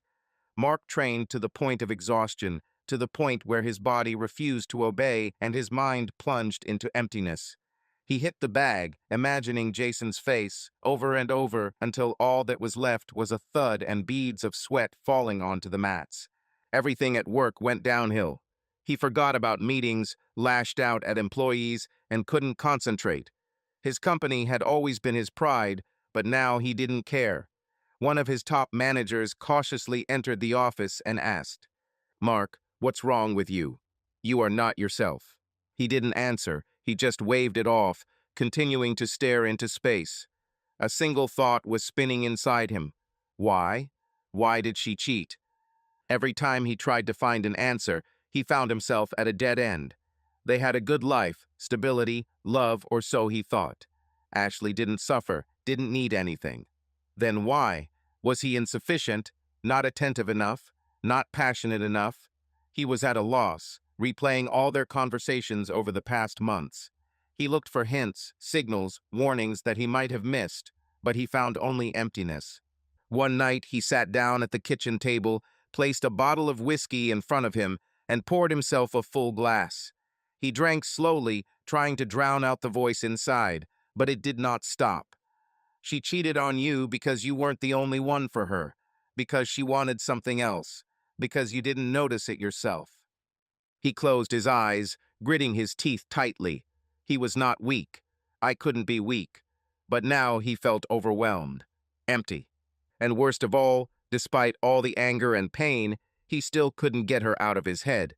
Mark trained to the point of exhaustion, to the point where his body refused to obey and his mind plunged into emptiness. He hit the bag, imagining Jason's face, over and over until all that was left was a thud and beads of sweat falling onto the mats. Everything at work went downhill. He forgot about meetings, lashed out at employees, and couldn't concentrate. His company had always been his pride, but now he didn't care. One of his top managers cautiously entered the office and asked, "Mark, what's wrong with you? You are not yourself." He didn't answer, he just waved it off, continuing to stare into space. A single thought was spinning inside him. Why? Why did she cheat? Every time he tried to find an answer, he found himself at a dead end. They had a good life, stability, love, or so he thought. Ashley didn't suffer, didn't need anything. Then why? Was he insufficient, not attentive enough, not passionate enough? He was at a loss, replaying all their conversations over the past months. He looked for hints, signals, warnings that he might have missed, but he found only emptiness. One night he sat down at the kitchen table, placed a bottle of whiskey in front of him, and poured himself a full glass. He drank slowly, trying to drown out the voice inside, but it did not stop. She cheated on you because you weren't the only one for her, because she wanted something else, because you didn't notice it yourself. He closed his eyes, gritting his teeth tightly. He was not weak. I couldn't be weak. But now he felt overwhelmed, empty. And worst of all, despite all the anger and pain, he still couldn't get her out of his head.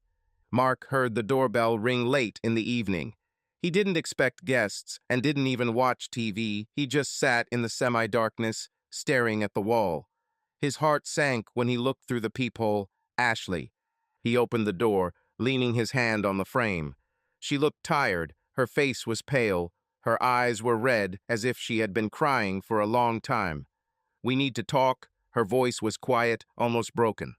Mark heard the doorbell ring late in the evening. He didn't expect guests and didn't even watch TV. He just sat in the semi-darkness, staring at the wall. His heart sank when he looked through the peephole. Ashley. He opened the door, leaning his hand on the frame. She looked tired. Her face was pale. Her eyes were red, as if she had been crying for a long time. "We need to talk." Her voice was quiet, almost broken.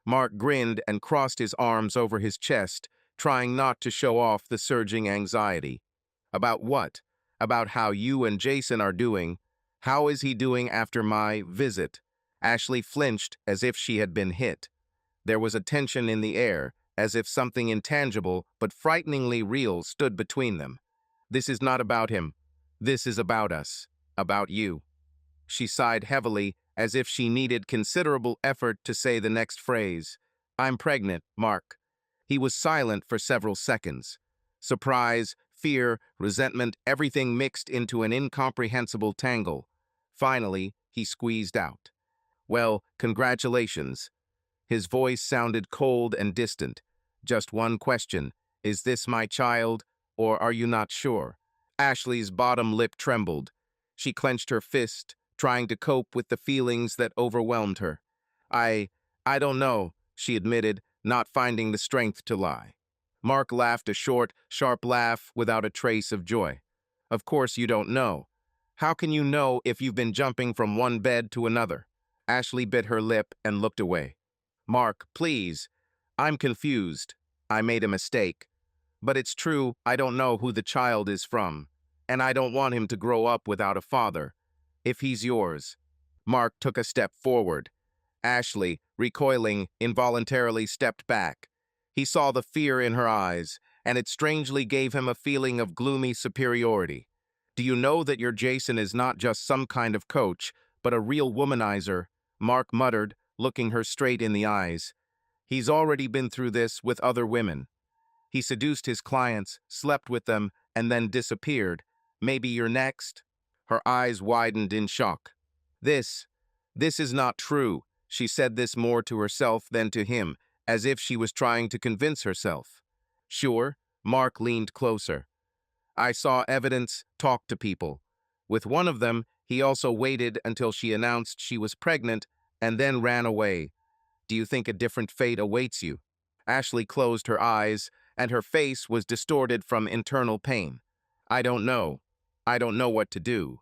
Mark grinned and crossed his arms over his chest, trying not to show off the surging anxiety. "About what? About how you and Jason are doing. How is he doing after my visit?" Ashley flinched as if she had been hit. There was a tension in the air, as if something intangible but frighteningly real stood between them. "This is not about him. This is about us. About you." She sighed heavily, as if she needed considerable effort to say the next phrase. "I'm pregnant, Mark." He was silent for several seconds. Surprise, fear, resentment, everything mixed into an incomprehensible tangle. Finally, he squeezed out, "Well, congratulations." His voice sounded cold and distant. "Just one question. Is this my child, or are you not sure?" Ashley's bottom lip trembled. She clenched her fist, trying to cope with the feelings that overwhelmed her. I don't know," she admitted, not finding the strength to lie. Mark laughed a short, sharp laugh without a trace of joy. "Of course you don't know. How can you know if you've been jumping from one bed to another?" Ashley bit her lip and looked away. "Mark, please. I'm confused. I made a mistake. But it's true, I don't know who the child is from. And I don't want him to grow up without a father. If he's yours." Mark took a step forward. Ashley, recoiling, involuntarily stepped back. He saw the fear in her eyes, and it strangely gave him a feeling of gloomy superiority. "Do you know that your Jason is not just some kind of coach, but a real womanizer?" Mark muttered, looking her straight in the eyes. "He's already been through this with other women. He seduced his clients, slept with them, and then disappeared. Maybe you're next?" Her eyes widened in shock. This is not true." She said this more to herself than to him, as if she was trying to convince herself. "Sure?" Mark leaned closer. "I saw evidence, talked to people. With one of them, he also waited until she announced she was pregnant and then ran away. Do you think a different fate awaits you?" Ashley closed her eyes, and her face was distorted from internal pain. "I don't know. I don't know what to do,"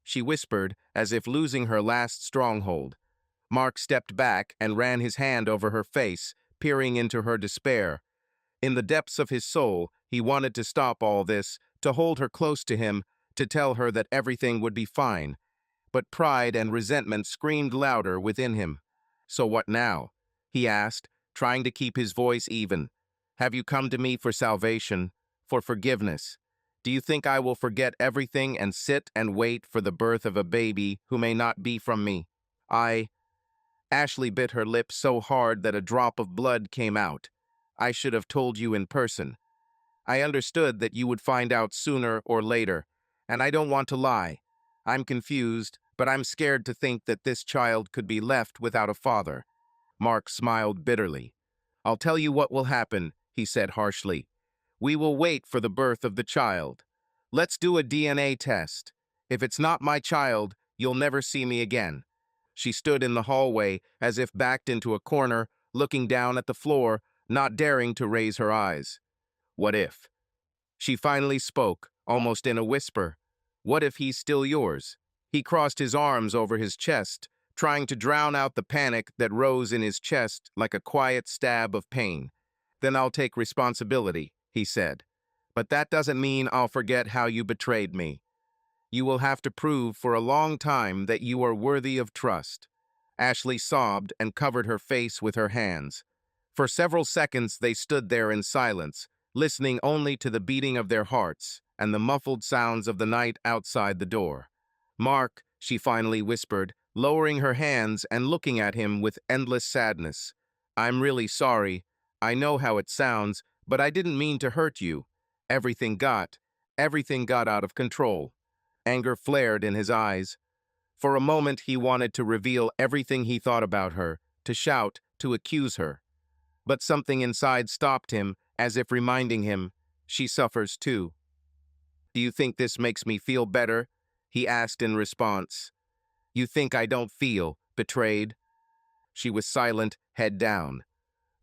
she whispered, as if losing her last stronghold. Mark stepped back and ran his hand over her face, peering into her despair. In the depths of his soul, he wanted to stop all this, to hold her close to him, to tell her that everything would be fine. But pride and resentment screamed louder within him. "So what now?" he asked, trying to keep his voice even. "Have you come to me for salvation, for forgiveness? Do you think I will forget everything and sit and wait for the birth of a baby who may not be from me? Ashley bit her lip so hard that a drop of blood came out. "I should have told you in person. I understood that you would find out sooner or later, and I don't want to lie. I'm confused, but I'm scared to think that this child could be left without a father." Mark smiled bitterly. "I'll tell you what will happen," he said harshly. "We will wait for the birth of the child. Let's do a DNA test. If it's not my child, you'll never see me again." She stood in the hallway, as if backed into a corner, looking down at the floor, not daring to raise her eyes. What if? She finally spoke, almost in a whisper. What if he's still yours? He crossed his arms over his chest, trying to drown out the panic that rose in his chest like a quiet stab of pain. Then I'll take responsibility, he said. But that doesn't mean I'll forget how you betrayed me. You will have to prove for a long time that you are worthy of trust. Ashley sobbed and covered her face with her hands. For several seconds they stood there in silence, listening only to the beating of their hearts and the muffled sounds of the night outside the door. Mark, she finally whispered, lowering her hands and looking at him with endless sadness. I'm really sorry. I know how it sounds, but I didn't mean to hurt you. Everything got out of control. Anger flared in his eyes. For a moment he wanted to reveal everything he thought about her, to shout, to accuse her. But something inside stopped him, as if reminding him, she suffers too. Do you think this makes me feel better? He asked in response. You think I don't feel betrayed? She was silent, head down.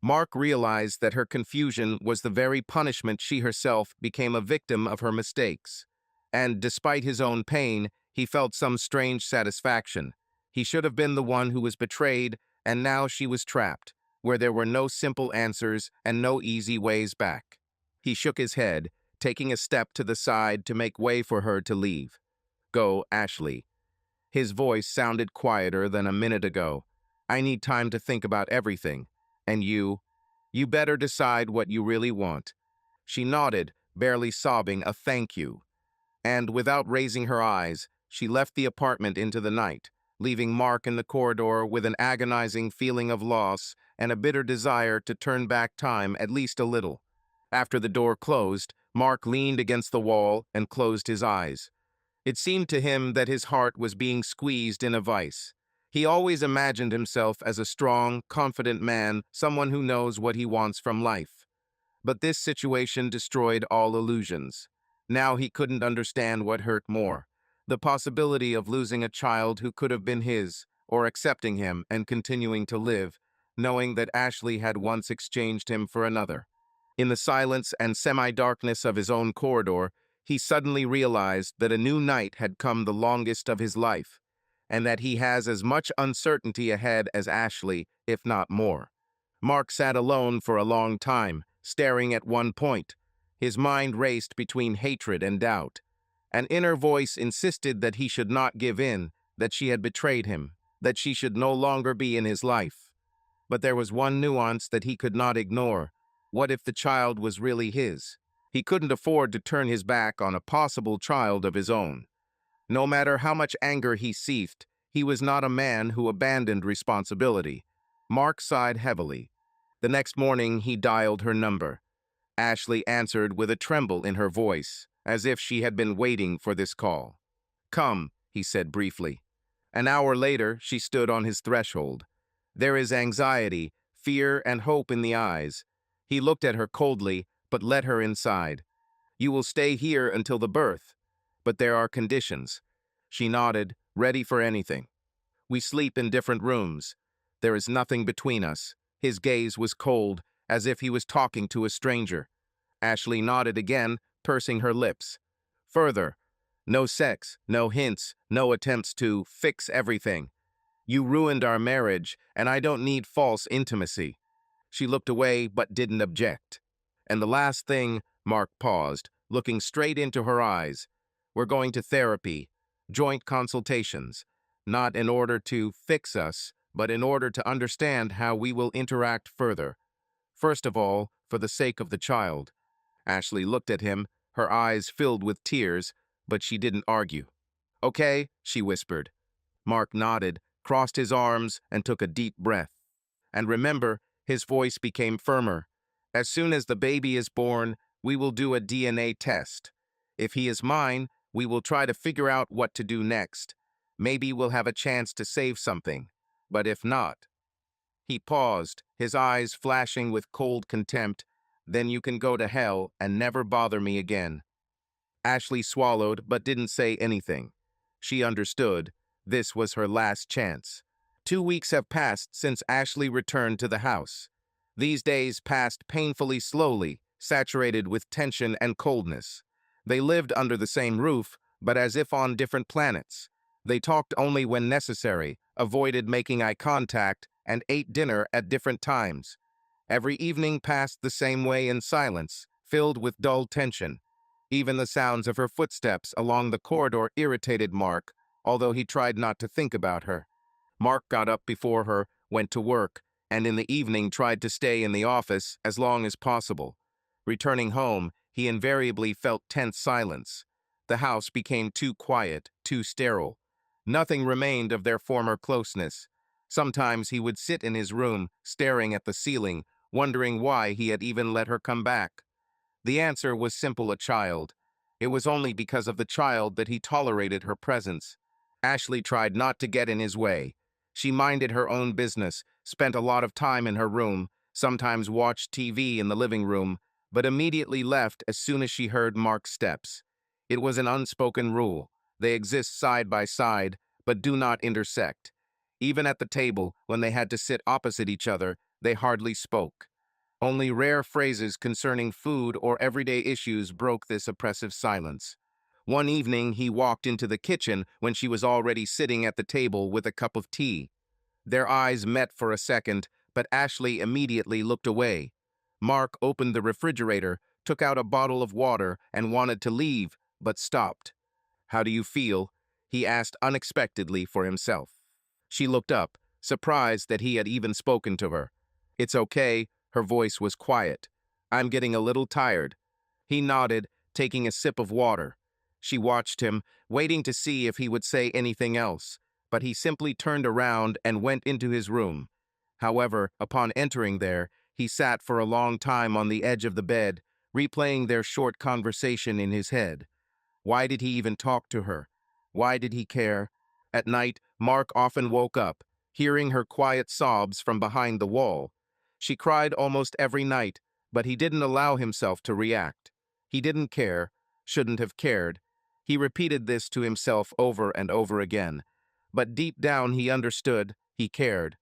Mark realized that her confusion was the very punishment she herself became a victim of her mistakes. And despite his own pain, he felt some strange satisfaction. He should have been the one who was betrayed, and now she was trapped, where there were no simple answers and no easy ways back. He shook his head, taking a step to the side to make way for her to leave. Go, Ashley. His voice sounded quieter than a minute ago. I need time to think about everything. And you better decide what you really want. She nodded, barely sobbing a thank you. And without raising her eyes, she left the apartment into the night, leaving Mark in the corridor with an agonizing feeling of loss and a bitter desire to turn back time at least a little. After the door closed, Mark leaned against the wall and closed his eyes. It seemed to him that his heart was being squeezed in a vice. He always imagined himself as a strong, confident man, someone who knows what he wants from life. But this situation destroyed all illusions. Now he couldn't understand what hurt more: the possibility of losing a child who could have been his, or accepting him and continuing to live, knowing that Ashley had once exchanged him for another. In the silence and semi-darkness of his own corridor, he suddenly realized that a new night had come the longest of his life, and that he has as much uncertainty ahead as Ashley, if not more. Mark sat alone for a long time, staring at one point. His mind raced between hatred and doubt. An inner voice insisted that he should not give in, that she had betrayed him, that she should no longer be in his life. But there was one nuance that he could not ignore. What if the child was really his? He couldn't afford to turn his back on a possible child of his own. No matter how much anger he seethed, he was not a man who abandoned responsibility. Mark sighed heavily. The next morning he dialed her number. Ashley answered with a tremble in her voice, as if she had been waiting for this call. Come, he said briefly. An hour later, she stood on his threshold. There is anxiety, fear, and hope in the eyes. He looked at her coldly, but let her inside. You will stay here until the birth, but there are conditions. She nodded, ready for anything. We sleep in different rooms. There is nothing between us. His gaze was cold, as if he was talking to a stranger. Ashley nodded again, pursing her lips. Further, no sex, no hints, no attempts to fix everything. You ruined our marriage, and I don't need false intimacy. She looked away but didn't object. And the last thing, Mark paused, looking straight into her eyes. We're going to therapy, joint consultations, not in order to fix us, but in order to understand how we will interact further. First of all, for the sake of the child. Ashley looked at him, her eyes filled with tears, but she didn't argue. Okay, she whispered. Mark nodded, crossed his arms, and took a deep breath. And remember, his voice became firmer. As soon as the baby is born, we will do a DNA test. If he is mine, we will try to figure out what to do next. Maybe we'll have a chance to save something. But if not... He paused, his eyes flashing with cold contempt. Then you can go to hell and never bother me again. Ashley swallowed but didn't say anything. She understood. This was her last chance. 2 weeks have passed since Ashley returned to the house. These days passed painfully slowly, saturated with tension and coldness. They lived under the same roof, but as if on different planets. They talked only when necessary, avoided making eye contact, and ate dinner at different times. Every evening passed the same way in silence, filled with dull tension. Even the sounds of her footsteps along the corridor irritated Mark, although he tried not to think about her. Mark got up before her, went to work, and in the evening tried to stay in the office as long as possible. Returning home, he invariably felt tense silence. The house became too quiet, too sterile. Nothing remained of their former closeness. Sometimes he would sit in his room, staring at the ceiling, wondering why he had even let her come back. The answer was simple: a child. It was only because of the child that he tolerated her presence. Ashley tried not to get in his way. She minded her own business, spent a lot of time in her room, sometimes watched TV in the living room, but immediately left as soon as she heard Mark's steps. It was an unspoken rule. They exist side by side, but do not intersect. Even at the table, when they had to sit opposite each other, they hardly spoke. Only rare phrases concerning food or everyday issues broke this oppressive silence. One evening, he walked into the kitchen when she was already sitting at the table with a cup of tea. Their eyes met for a second, but Ashley immediately looked away. Mark opened the refrigerator, took out a bottle of water, and wanted to leave, but stopped. "How do you feel?" he asked unexpectedly for himself. She looked up, surprised that he had even spoken to her. "It's okay." Her voice was quiet. "I'm getting a little tired." He nodded, taking a sip of water. She watched him, waiting to see if he would say anything else, but he simply turned around and went into his room. However, upon entering there, he sat for a long time on the edge of the bed, replaying their short conversation in his head. Why did he even talk to her? Why did he care? At night, Mark often woke up, hearing her quiet sobs from behind the wall. She cried almost every night, but he didn't allow himself to react. He didn't care, shouldn't have cared. He repeated this to himself over and over again. But deep down he understood, he cared.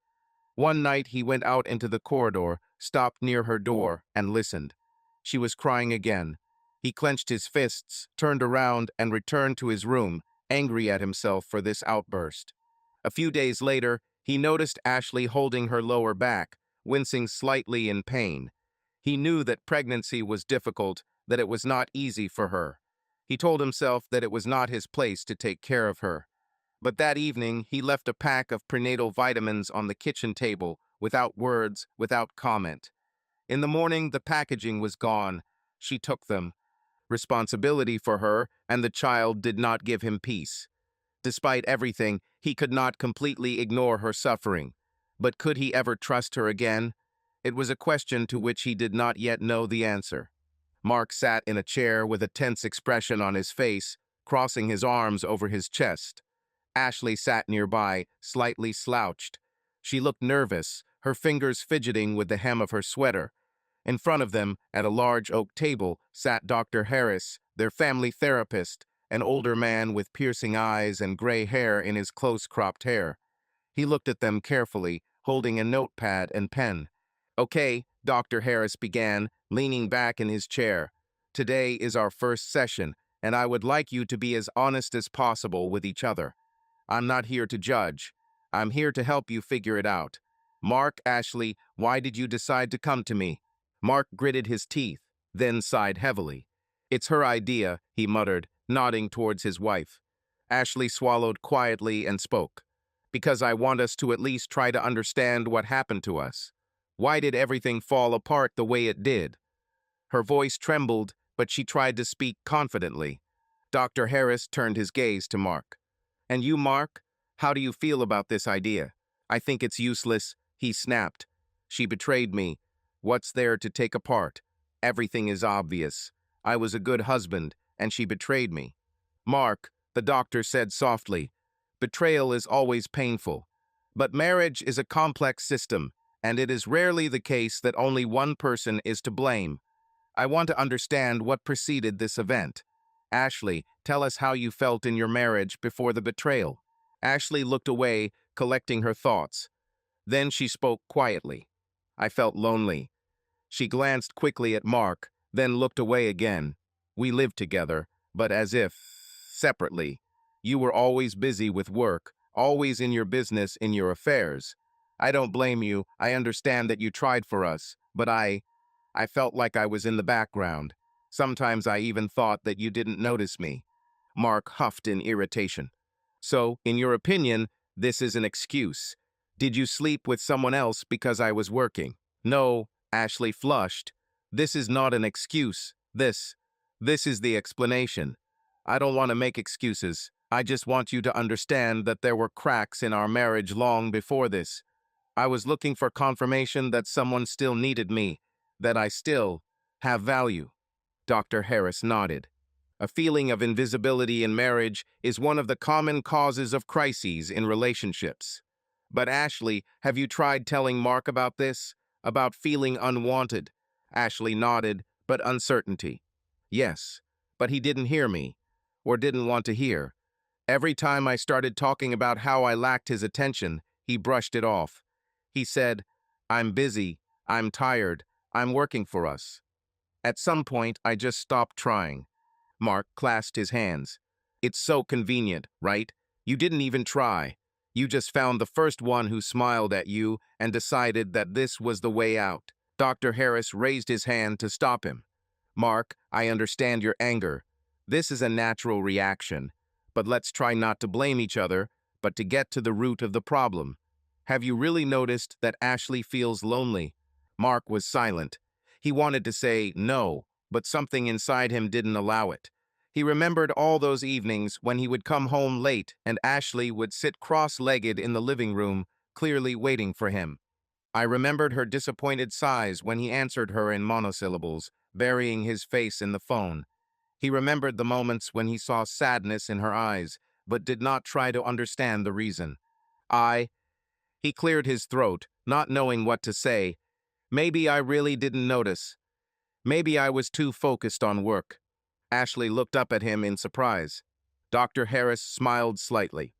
One night he went out into the corridor, stopped near her door, and listened. She was crying again. He clenched his fists, turned around, and returned to his room, angry at himself for this outburst. A few days later, he noticed Ashley holding her lower back, wincing slightly in pain. He knew that pregnancy was difficult, that it was not easy for her. He told himself that it was not his place to take care of her. But that evening, he left a pack of prenatal vitamins on the kitchen table, without words, without comment. In the morning, the packaging was gone. She took them. Responsibility for her and the child did not give him peace. Despite everything, he could not completely ignore her suffering. But could he ever trust her again? It was a question to which he did not yet know the answer. Mark sat in a chair with a tense expression on his face, crossing his arms over his chest. Ashley sat nearby, slightly slouched. She looked nervous, her fingers fidgeting with the hem of her sweater. In front of them, at a large oak table, sat Dr. Harris, their family therapist, an older man with piercing eyes and gray hair in his close-cropped hair. He looked at them carefully, holding a notepad and pen. "Okay," Dr. Harris began, leaning back in his chair. "Today is our first session, and I would like you to be as honest as possible with each other. I'm not here to judge. I'm here to help you figure it out. Mark, Ashley, why did you decide to come to me?" Mark gritted his teeth, then sighed heavily. "It's her idea," he muttered, nodding towards his wife. Ashley swallowed quietly and spoke. "Because I want us to at least try to understand what happened to us. Why did everything fall apart the way it did?" Her voice trembled, but she tried to speak confidently. Dr. Harris turned his gaze to Mark. "And you, Mark? How do you feel about this idea?" "I think it's useless," he snapped. "She betrayed me. What's there to take apart? Everything is obvious. I was a good husband, and she betrayed me." "Mark," the doctor said softly, "betrayal is always painful. But marriage is a complex system, and it is rarely the case that only one person is to blame. I want to understand what preceded this event. Ashley, tell us how you felt in your marriage before the betrayal." Ashley looked away, collecting her thoughts. Then she spoke quietly. I felt lonely. She glanced quickly at Mark, then looked away again. We lived together, but as if separately. You were always busy with work, always in your business, in your affairs. I don't blame you. I understand that you tried for us, but I felt like I was in the background. Sometimes I even thought that you didn't notice me. Mark huffed in irritation. So, in your opinion, this is an excuse. Did you sleep with someone else because I was working? No, Ashley flushed. This is not an excuse. This is the explanation. I don't want to make excuses. I just want you to understand that there were cracks in our marriage long before this. I was looking for confirmation that someone still needed me, that I still have value. Dr. Harris nodded. A feeling of invisibility in marriage is one of the common causes of crises in relationships. But Ashley, have you tried telling Mark about this? About feeling unwanted? Ashley nodded, but uncertainty. Yes, but he didn't hear me, or didn't want to hear. Every time I started talking about how I lacked his attention, he brushed it off. He said, I'm busy, I'm tired, I'm working for us. At some point, I just stopped trying. Mark clasped his hands. It's so convenient, right? You didn't even try. You just found the first one who smiled at you and decided that this was the way out. Dr. Harris raised his hand to stop him. Mark, I understand your anger. This is a natural reaction. But let's try not to blame each other, but to get to the root of the problem. Have you really noticed that Ashley feels lonely? Mark was silent. He wanted to say no, but something inside him didn't allow it. He remembered all those evenings when he would come home late and Ashley would sit cross-legged in the living room, clearly waiting for him. I remembered her disappointed sighs when he answered her in monosyllables, burying his face in the phone. He remembered the moments when he saw sadness in her eyes, but did not try to understand the reason. He cleared his throat, not knowing what to say. Maybe I really didn't notice. Maybe I was too focused on work. Ashley looked up at him in surprise. Dr. Harris smiled slightly.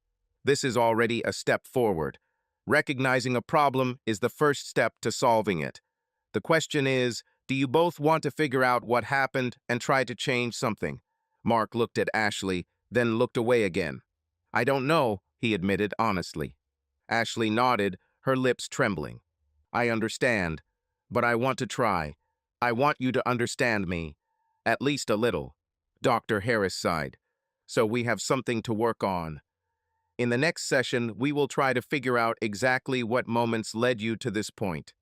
This is already a step forward. Recognizing a problem is the first step to solving it. The question is, do you both want to figure out what happened and try to change something? Mark looked at Ashley, then looked away again. I don't know, he admitted honestly. Ashley nodded, her lips trembling. I understand, but I want to try. I want you to understand me, at least a little. Dr. Harris sighed. So we have something to work on. In the next session, we will try to figure out exactly what moments led you to this point.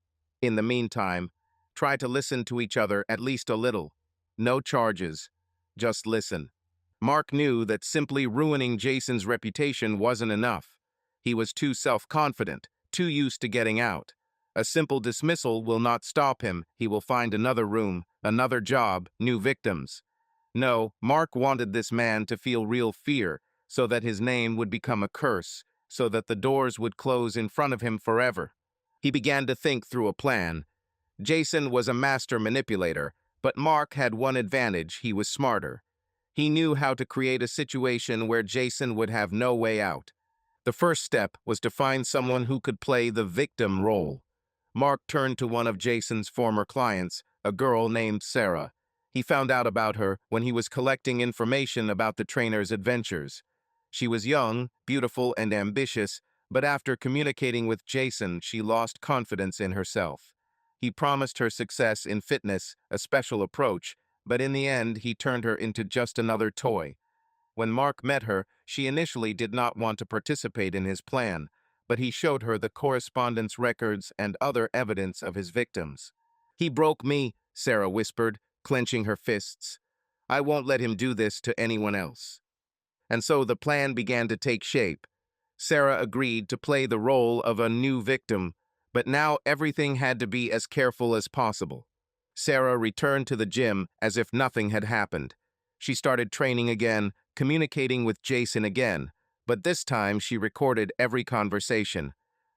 In the meantime, try to listen to each other at least a little. No charges. Just listen. Mark knew that simply ruining Jason's reputation wasn't enough. He was too self-confident, too used to getting out. A simple dismissal will not stop him. He will find another room, another job, new victims. No, Mark wanted this man to feel real fear, so that his name would become a curse, so that the doors would close in front of him forever. He began to think through a plan. Jason was a master manipulator, but Mark had one advantage: he was smarter. He knew how to create a situation where Jason would have no way out. The first step was to find someone who could play the victim role. Mark turned to one of Jason's former clients, a girl named Sarah. He found out about her when he was collecting information about the trainer's adventures. She was young, beautiful, and ambitious, but after communicating with Jason, she lost confidence in herself. He promised her success in fitness, a special approach, but in the end, he turned her into just another toy. When Mark met her, she initially did not want to participate in his plan, but he showed her the correspondence records and other evidence of his victims. He broke me, Sarah whispered, clenching her fists. I won't let him do this to anyone else. And so the plan began to take shape. Sarah agreed to play the role of a new victim, but now everything had to be as careful as possible. Sarah returned to the gym as if nothing had happened. She started training again, communicating with Jason again, but this time she recorded every conversation.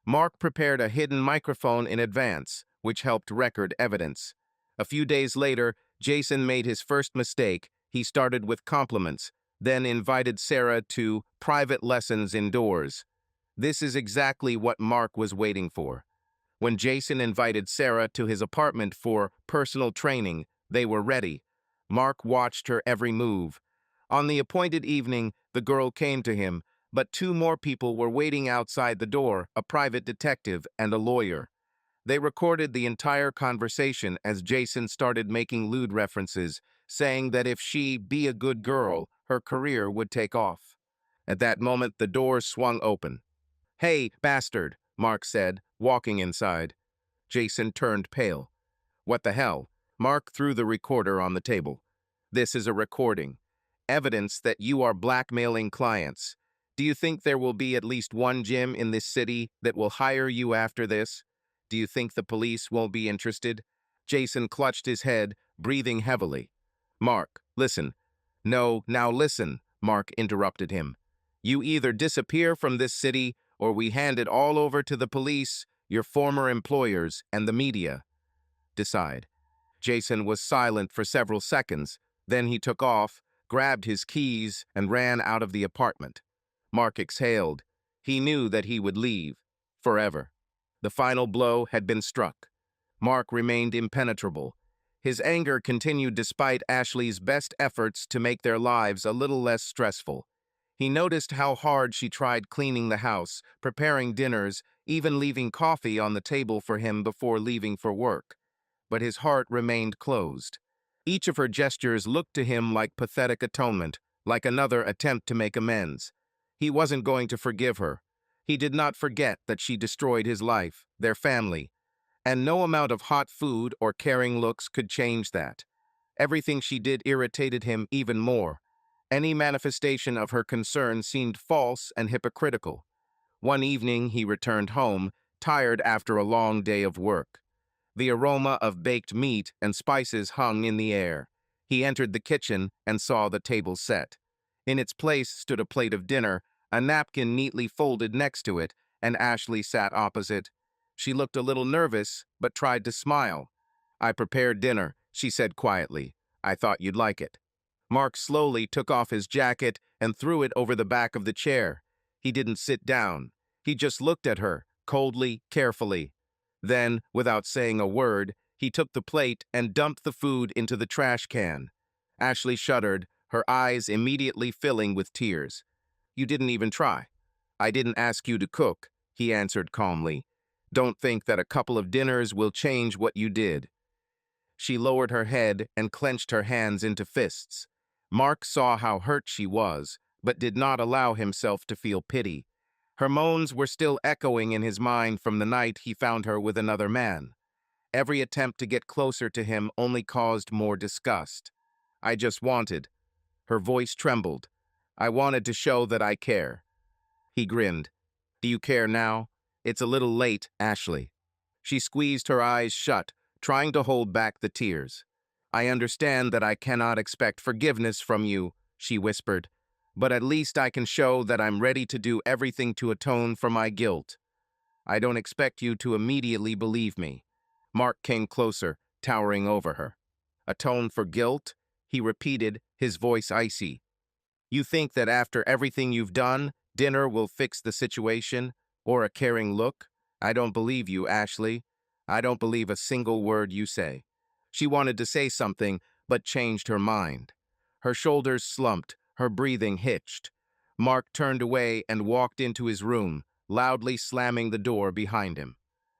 Mark prepared a hidden microphone in advance, which helped record evidence. A few days later, Jason made his first mistake. He started with compliments, then invited Sarah to private lessons indoors. This is exactly what Mark was waiting for. When Jason invited Sarah to his apartment for personal training, they were ready. Mark watched her every move. On the appointed evening, the girl came to him, but two more people were waiting outside the door, a private detective and a lawyer. They recorded the entire conversation as Jason started making lewd references, saying that if she be a good girl, her career would take off. At that moment, the door swung open. "Hey, bastard," Mark said, walking inside. Jason turned pale. "What the hell?" Mark threw the recorder on the table. "This is a recording. Evidence that you are blackmailing clients. Do you think there will be at least one gym in this city that will hire you after this? Do you think the police won't be interested?" Jason clutched his head, breathing heavily. "Mark, listen." "No, now listen," Mark interrupted him. "You either disappear from this city or we hand it all over to the police, your former employers, and the media. Decide." Jason was silent for several seconds. Then he took off, grabbed his keys, and ran out of the apartment. Mark exhaled. He knew that he would leave. Forever. The final blow had been struck. Mark remained impenetrable. His anger continued despite Ashley's best efforts to make their lives a little less stressful. He noticed how hard she tried cleaning the house, preparing dinners, even leaving coffee on the table for him before leaving for work. But his heart remained closed. Each of her gestures looked to him like pathetic atonement, like another attempt to make amends. He wasn't going to forgive her. He did not forget that she destroyed his life, their family, and no amount of hot food or caring looks could change that. Everything she did irritated him even more. Any manifestation of her concern seemed false and hypocritical. One evening he returned home, tired after a long day of work. The aroma of baked meat and spices hung in the air. He entered the kitchen and saw the table set. In its place stood a plate of dinner, a napkin neatly folded next to it, and Ashley sat opposite. She looked a little nervous, but tried to smile. "I prepared dinner," she said quietly. "I thought you'd like it." Mark slowly took off his jacket and threw it over the back of the chair. He didn't sit down. He just looked at her, coldly, carefully. Then, without saying a word, he took the plate and dumped the food into the trash can. Ashley shuddered, her eyes immediately filling with tears. "You didn't even try." "I didn't ask you to cook," he answered calmly. "Don't think that a couple of dinners will change what you did." She lowered her head and clenched her hands into fists. Mark saw how hurt she was, but did not allow himself to feel pity. Her moans were still echoing in his mind from the night he found her with another man. Every attempt to get closer to him only caused more disgust. "I just wanted." Her voice trembled. "I wanted to show that I care." He grinned. "Do you care now? It's a little late, Ashley." She squeezed her eyes shut, trying to hold back the tears. "I understand that I cannot expect forgiveness from you," she whispered, "but at least I can show that I'm ready to do everything to atone for my guilt. I don't expect you to immediately believe me." Mark came closer, towering over her. "Atone for guilt?" he repeated, his voice icy. "You think that after everything you've done, dinner will fix the situation, or a caring look? I don't believe you, Ashley. I don't believe a single word you say." She wanted to say something, but changed her mind. Her shoulders slumped, her breathing hitched. Mark turned away and walked into his room, loudly slamming the door behind him.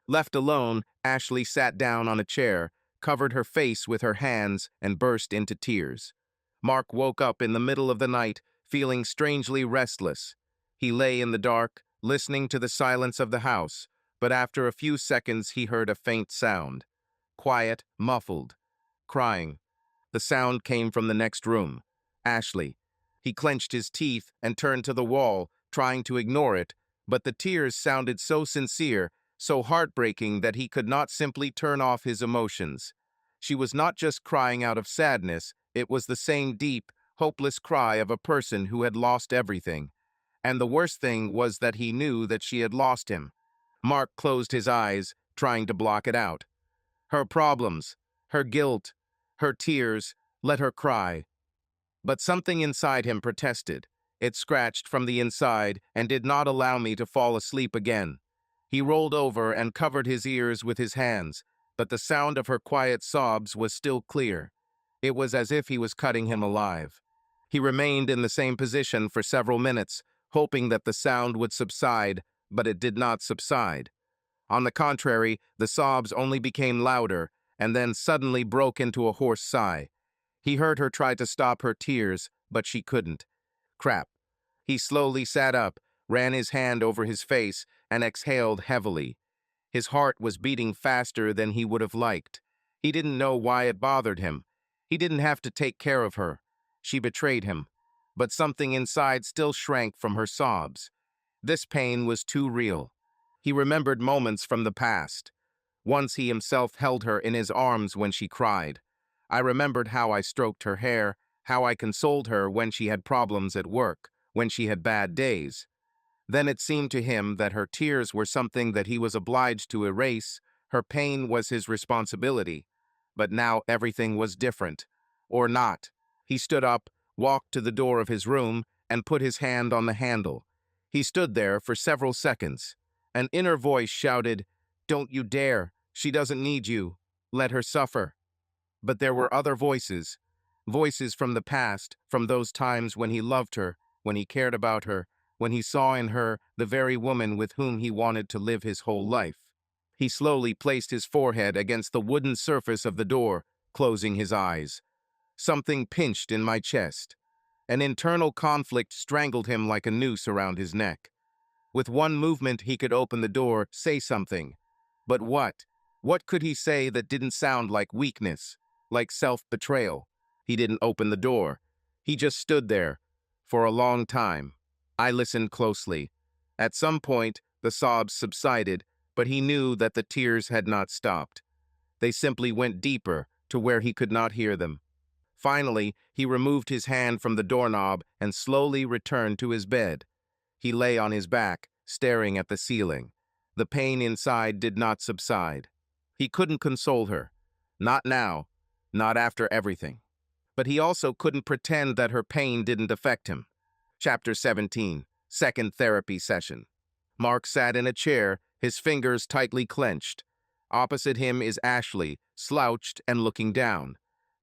Left alone, Ashley sat down on a chair, covered her face with her hands, and burst into tears. Mark woke up in the middle of the night, feeling strangely restless. He lay in the dark, listening to the silence of the house, but after a few seconds he heard a faint sound. Quiet, muffled. Crying. The sound came from the next room. Ashley. He clenched his teeth and turned to the wall, trying to ignore it, but the tears sounded so sincere, so heartbreaking that he could not simply turn off his emotions. She was not just crying out of sadness, it was the same deep, hopeless cry of a person who had lost everything. And the worst thing was that he knew that she had lost him. Mark closed his eyes, trying to block it out. Her problems, her guilt, her tears, let her cry. But something inside him protested. It scratched from the inside and did not allow me to fall asleep again. He rolled over and covered his ears with his hands, but the sound of her quiet sobs was still clear. It was as if he was cutting him alive. He remained in the same position for several minutes, hoping that the sound would subside, but it did not subside. On the contrary, the sobs only became louder and then suddenly broke into a hoarse sigh. He heard her try to stop her tears, but she couldn't. Crap. He slowly sat up, ran his hand over his face, and exhaled heavily. His heart was beating faster than he would have liked. He didn't know why it bothered him. He didn't have to take care of her. She betrayed him. But something inside still shrank from her sobs. This pain was too real. He remembered moments from the past. Once he himself held her in his arms when she cried. I remembered how I stroked her hair, how I consoled her when she had problems at work, when she had bad days. Then it seemed to him that her tears were something that he was obliged to erase, her pain was his responsibility. But now everything was different. Or not. He stood up, walked to the door of his room, and put his hand on the handle. He stood there for several seconds. An inner voice shouted, "Don't you dare. She doesn't need you. Let her suffer." But there were other voices. Voices from the past, from those times when he loved her, when he cared about her, when he saw in her the very woman with whom he wanted to live his whole life. He slowly placed his forehead against the wooden surface of the door, closing his eyes. Something pinched in my chest. An internal conflict strangled him like a noose around his neck. With one movement, he could open the door, say something. But what? What could he say that didn't sound like weakness, like self-betrayal? He didn't open the door. He just stood there. For a long time. I listened closely. At some point, the sobs subsided, but he knew that the tears had not stopped. They simply went deeper, to where he could not hear them. Finally, he removed his hand from the doorknob and slowly returned to his bed. He lay on his back, staring at the ceiling. The pain inside did not subside. He couldn't console her. Not now. Not after everything. But he also couldn't pretend that her pain didn't affect him. Chapter 17, Second Therapy Session. Mark sat in a chair, his fingers tightly clenched. Opposite him is Ashley, slouched and looking down.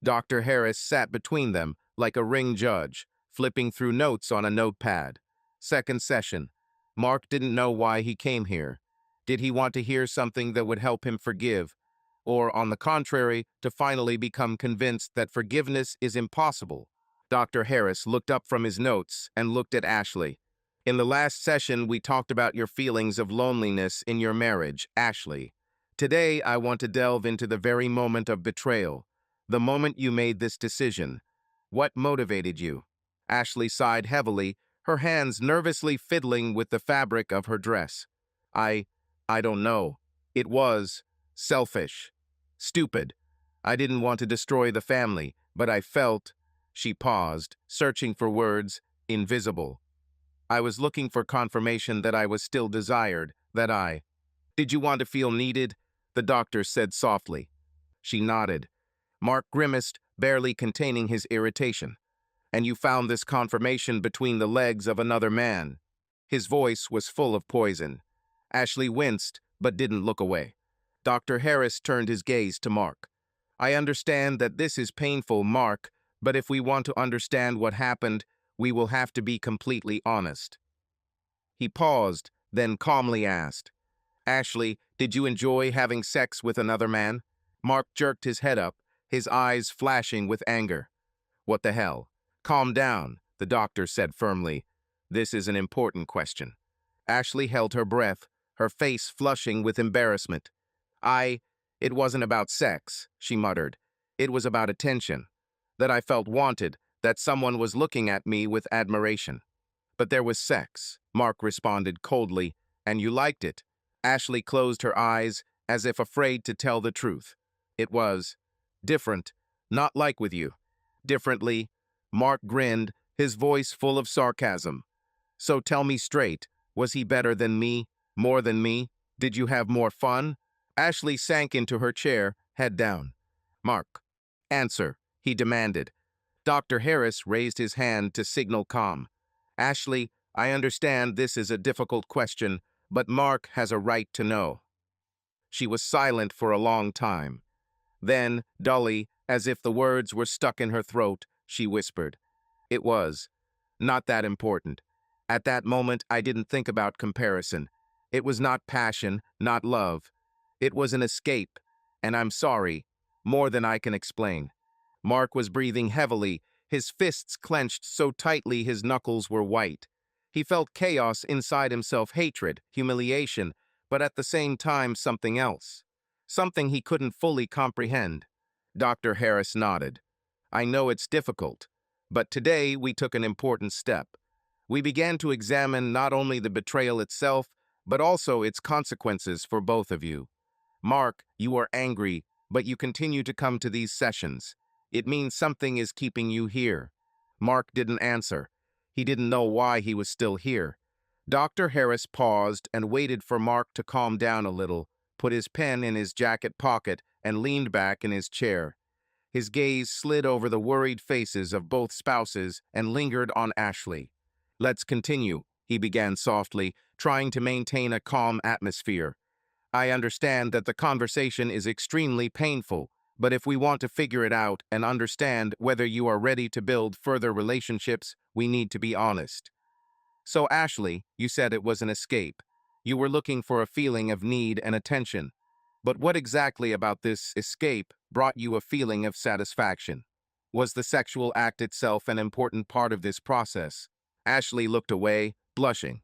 Dr. Harris sat between them, like a ring judge, flipping through notes on a notepad. Second session. Mark didn't know why he came here. Did he want to hear something that would help him forgive? Or, on the contrary, to finally become convinced that forgiveness is impossible? Dr. Harris looked up from his notes and looked at Ashley. In the last session, we talked about your feelings of loneliness in your marriage, Ashley. Today, I want to delve into the very moment of betrayal, the moment you made this decision. What motivated you? Ashley sighed heavily, her hands nervously fiddling with the fabric of her dress. I don't know. It was selfish. Stupid. I didn't want to destroy the family, but I felt... She paused, searching for words, invisible. I was looking for confirmation that I was still desired, that I... Did you want to feel needed? The doctor said softly. She nodded. Mark grimaced, barely containing his irritation. And you found this confirmation between the legs of another man. His voice was full of poison. Ashley winced, but didn't look away. Dr. Harris turned his gaze to Mark. I understand that this is painful, Mark, but if we want to understand what happened, we will have to be completely honest. He paused, then calmly asked, Ashley, did you enjoy having sex with another man? Mark jerked his head up, his eyes flashing with anger. What the hell? Calm down, the doctor said firmly. This is an important question. Ashley held her breath, her face flushing with embarrassment. It wasn't about sex, she muttered. It was about attention. That I felt wanted, that someone was looking at me with admiration. But there was sex, Mark responded coldly, and you liked it. Ashley closed her eyes, as if afraid to tell the truth. It was different, not like with you. Differently, Mark grinned, his voice full of sarcasm. So tell me straight, was he better than me, more than me? Did you have more fun? Ashley sank into her chair, head down. Mark, answer, he demanded. Dr. Harris raised his hand to signal calm. Ashley, I understand this is a difficult question, but Mark has a right to know. She was silent for a long time. Then, dully, as if the words were stuck in her throat, she whispered, "It was. Not that important. At that moment, I didn't think about comparison. It was not passion, not love. It was an escape, and I'm sorry, more than I can explain." Mark was breathing heavily, his fists clenched so tightly his knuckles were white. He felt chaos inside himself, hatred, humiliation, but at the same time something else. Something he couldn't fully comprehend. Dr. Harris nodded. "I know it's difficult, but today we took an important step. We began to examine not only the betrayal itself, but also its consequences for both of you. Mark, you are angry, but you continue to come to these sessions. It means something is keeping you here." Mark didn't answer. He didn't know why he was still here. Dr. Harris paused and waited for Mark to calm down a little, put his pen in his jacket pocket, and leaned back in his chair. His gaze slid over the worried faces of both spouses and lingered on Ashley. "Let's continue," he began softly, trying to maintain a calm atmosphere. "I understand that the conversation is extremely painful, but if we want to figure it out and understand whether you are ready to build further relationships, we need to be honest. So, Ashley, you said it was an escape. You were looking for a feeling of need and attention. But what exactly about this escape brought you a feeling of satisfaction? Was the sexual act itself an important part of this process?" Ashley looked away, blushing.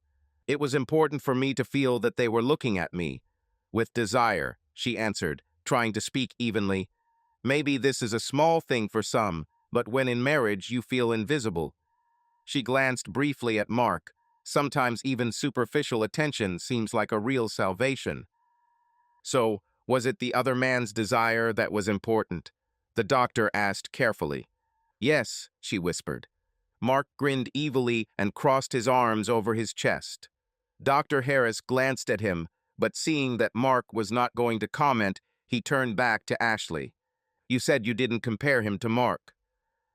"It was important for me to feel that they were looking at me with desire," she answered, trying to speak evenly. "Maybe this is a small thing for some, but when in marriage you feel invisible." She glanced briefly at Mark. Sometimes even superficial attention seems like a real salvation. "So, was it the other man's desire that was important?" the doctor asked carefully. "Yes," she whispered. Mark grinned evilly and crossed his arms over his chest. Dr. Harris glanced at him, but seeing that Mark was not going to comment, he turned back to Ashley. "You said you didn't compare him to Mark.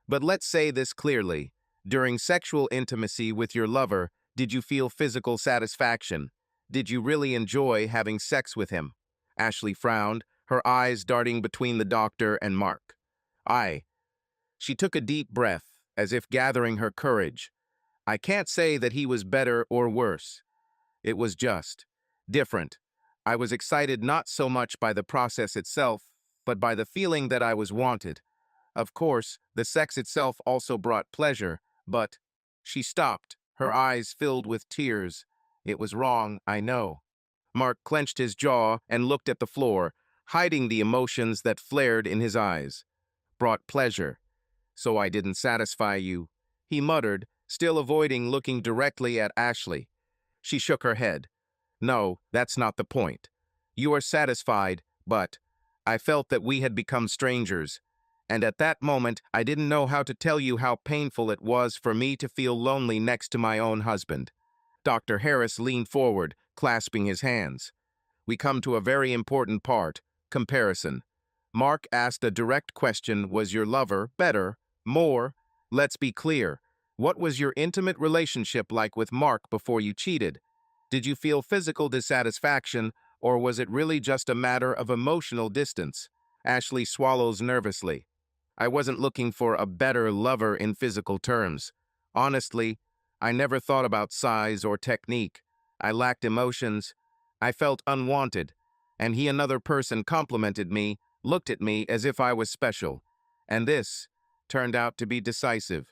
But let's say this clearly. During sexual intimacy with your lover, did you feel physical satisfaction? Did you really enjoy having sex with him?" Ashley frowned, her eyes darting between the doctor and Mark. "I." She took a deep breath, as if gathering her courage. "I can't say that he was better or worse. It was just different. I was excited not so much by the process itself, but by the feeling that I was wanted. Of course, the sex itself also brought pleasure, but—" She stopped, her eyes filled with tears. "It was wrong, I know." Mark clenched his jaw and looked at the floor, hiding the emotions that flared in his eyes. "Brought pleasure. So I didn't satisfy you," he muttered, still avoiding looking directly at Ashley. She shook her head. "No, that's not the point. You are satisfied, but I felt that we had become strangers. And at that moment, I didn't know how to tell you how painful it was for me to feel lonely next to my own husband." Dr. Harris leaned forward, clasping his hands. "We come to a very important part, comparison. Mark asked a direct question: was your lover better, more? Let's be clear. What was your intimate relationship like with Mark before you cheated? Did you feel physical dissatisfaction, or was it really just a matter of emotional distance?" Ashley swallows nervously. "I wasn't looking for a better lover in physical terms. Honestly, I never thought about size or technique. I lacked emotions. I felt unwanted, and he, another person, complimented me, looked at me as if I was special. And this turned out to be decisive."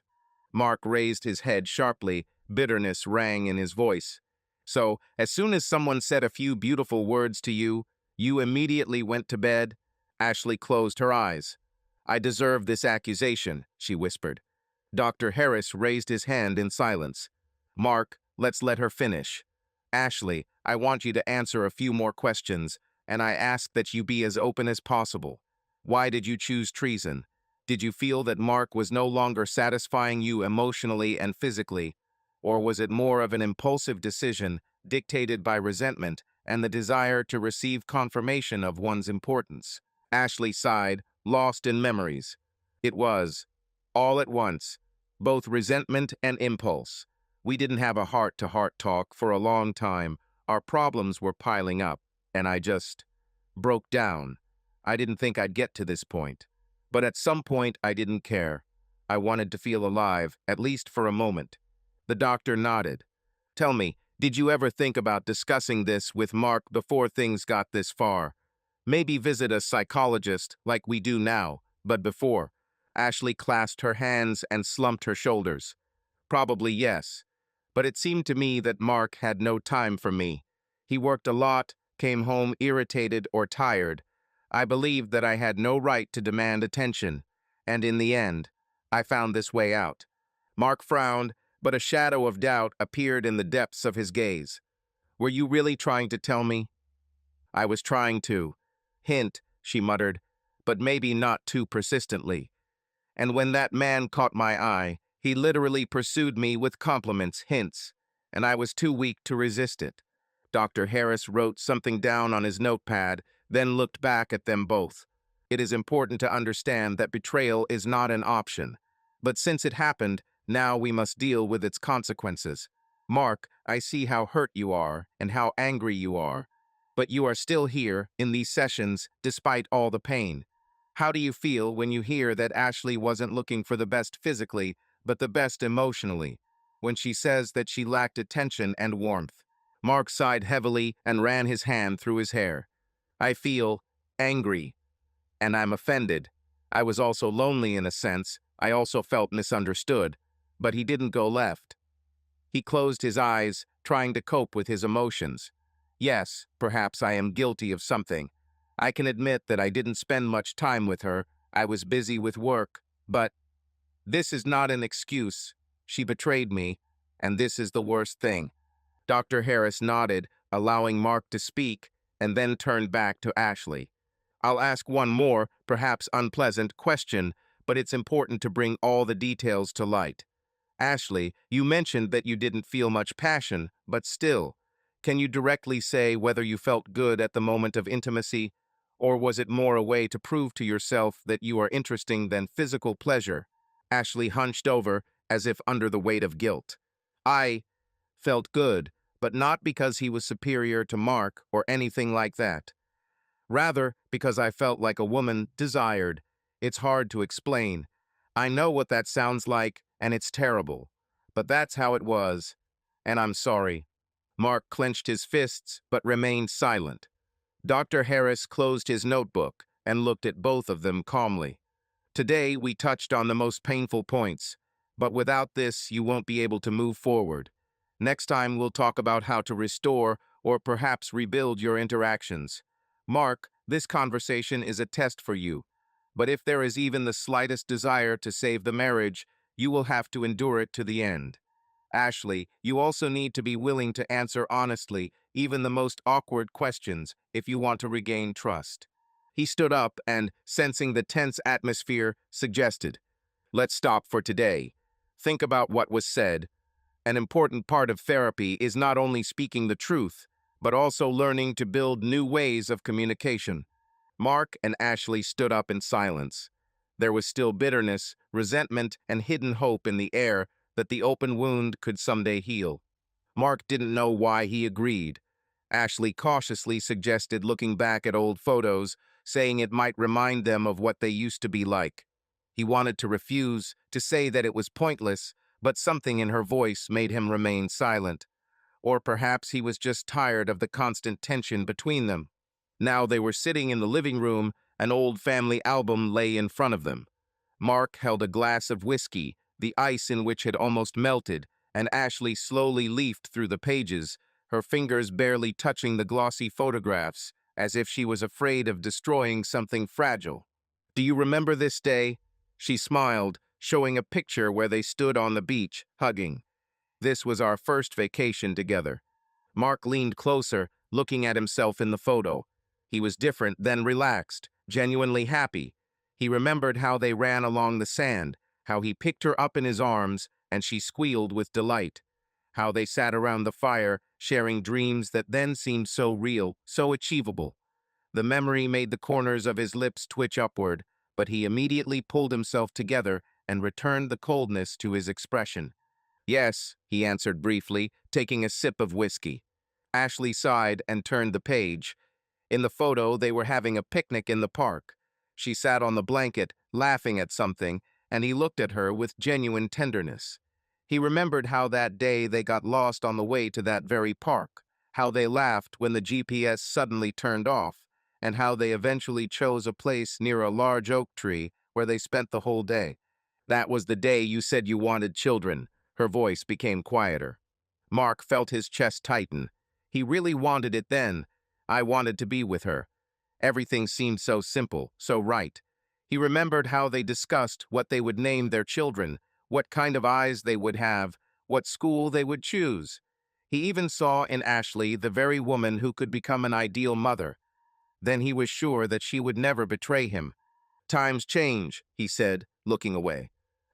Mark raised his head sharply, bitterness rang in his voice. "So, as soon as someone said a few beautiful words to you, you immediately went to bed?" Ashley closed her eyes. "I deserve this accusation," she whispered. Dr. Harris raised his hand in silence. "Mark, let's let her finish. Ashley, I want you to answer a few more questions, and I ask that you be as open as possible. Why did you choose treason? Did you feel that Mark was no longer satisfying you emotionally and physically, or was it more of an impulsive decision dictated by resentment and the desire to receive confirmation of one's importance?" Ashley sighed, lost in memories. "It was all at once, both resentment and impulse. We didn't have a heart-to-heart talk for a long time. Our problems were piling up, and I just broke down. I didn't think I'd get to this point. But at some point, I didn't care. I wanted to feel alive, at least for a moment. The doctor nodded. Tell me, did you ever think about discussing this with Mark before things got this far? Maybe visit a psychologist like we do now, but before. Ashley clasped her hands and slumped her shoulders. Probably yes. But it seemed to me that Mark had no time for me. He worked a lot, came home irritated or tired. I believed that I had no right to demand attention, and in the end, I found this way out. Mark frowned, but a shadow of doubt appeared in the depths of his gaze. Were you really trying to tell me? I was trying to. Hint, she muttered, but maybe not too persistently. And when that man caught my eye, he literally pursued me with compliments, hints, and I was too weak to resist it. Dr. Harris wrote something down on his notepad, then looked back at them both. It is important to understand that betrayal is not an option. But since it happened, now we must deal with its consequences. Mark, I see how hurt you are and how angry you are. But you are still here in these sessions despite all the pain. How do you feel when you hear that Ashley wasn't looking for the best physically, but the best emotionally? When she says that she lacked attention and warmth? Mark sighed heavily and ran his hand through his hair. I feel angry, and I'm offended. I was also lonely in a sense. I also felt misunderstood, but he didn't go left. He closed his eyes, trying to cope with his emotions. Yes, perhaps I am guilty of something. I can admit that I didn't spend much time with her. I was busy with work, but this is not an excuse. She betrayed me, and this is the worst thing. Dr. Harris nodded, allowing Mark to speak, and then turned back to Ashley. I'll ask one more, perhaps unpleasant, question, but it's important to bring all the details to light. Ashley, you mentioned that you didn't feel much passion, but still, can you directly say whether you felt good at the moment of intimacy, or was it more a way to prove to yourself that you are interesting than physical pleasure? Ashley hunched over, as if under the weight of guilt. I felt good, but not because he was superior to Mark or anything like that. Rather, because I felt like a woman desired. It's hard to explain. I know what that sounds like, and it's terrible. But that's how it was, and I'm sorry. Mark clenched his fists, but remained silent. Dr. Harris closed his notebook and looked at both of them calmly. Today, we touched on the most painful points, but without this, you won't be able to move forward. Next time, we'll talk about how to restore or perhaps rebuild your interactions. Mark, this conversation is a test for you, but if there is even the slightest desire to save the marriage, you will have to endure it to the end. Ashley, you also need to be willing to answer honestly, even the most awkward questions, if you want to regain trust. He stood up and, sensing the tense atmosphere, suggested, let's stop for today. Think about what was said. An important part of therapy is not only speaking the truth, but also learning to build new ways of communication. Mark and Ashley stood up in silence. There was still bitterness, resentment, and hidden hope in the air that the open wound could someday heal. Mark didn't know why he agreed. Ashley cautiously suggested looking back at old photos, saying it might remind them of what they used to be like. He wanted to refuse, to say that it was pointless, but something in her voice made him remain silent. Or perhaps he was just tired of the constant tension between them. Now they were sitting in the living room, an old family album lay in front of them. Mark held a glass of whiskey, the ice in which had almost melted, and Ashley slowly leafed through the pages, her fingers barely touching the glossy photographs, as if she was afraid of destroying something fragile. Do you remember this day? She smiled, showing a picture where they stood on the beach, hugging. This was our first vacation together. Mark leaned closer, looking at himself in the photo. He was different, then relaxed, genuinely happy. He remembered how they ran along the sand, how he picked her up in his arms, and she squealed with delight. How they sat around the fire, sharing dreams that then seemed so real, so achievable. The memory made the corners of his lips twitch upward, but he immediately pulled himself together and returned the coldness to his expression. Yes, he answered briefly, taking a sip of whiskey. Ashley sighed and turned the page. In the photo, they were having a picnic in the park. She sat on the blanket, laughing at something, and he looked at her with genuine tenderness. He remembered how that day they got lost on the way to that very park, how they laughed when the GPS suddenly turned off, and how they eventually chose a place near a large oak tree where they spent the whole day. That was the day you said you wanted children. Her voice became quieter. Mark felt his chest tighten. He really wanted it then. I wanted to be with her. Everything seemed so simple, so right. He remembered how they discussed what they would name their children, what kind of eyes they would have, what school they would choose. He even saw in Ashley the very woman who could become an ideal mother. Then he was sure that she would never betray him. Times change, he said, looking away.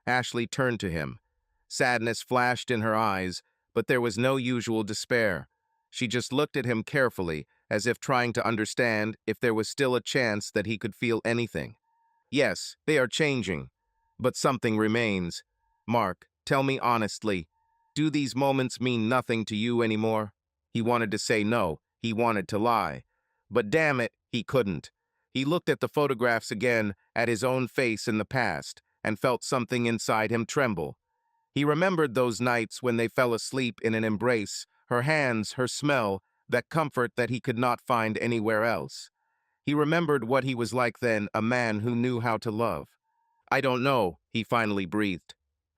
Ashley turned to him. Sadness flashed in her eyes, but there was no usual despair. She just looked at him carefully, as if trying to understand if there was still a chance that he could feel anything. Yes, they are changing, but something remains. Mark, tell me honestly, do these moments mean nothing to you anymore? He wanted to say no, he wanted to lie. But damn it, he couldn't. He looked at the photographs again, at his own face in the past, and felt something inside him tremble. He remembered those nights when they fell asleep in an embrace, her hands, her smell, that comfort that he could not find anywhere else. He remembered what he was like then, a man who knew how to love. I don't know, he finally breathed.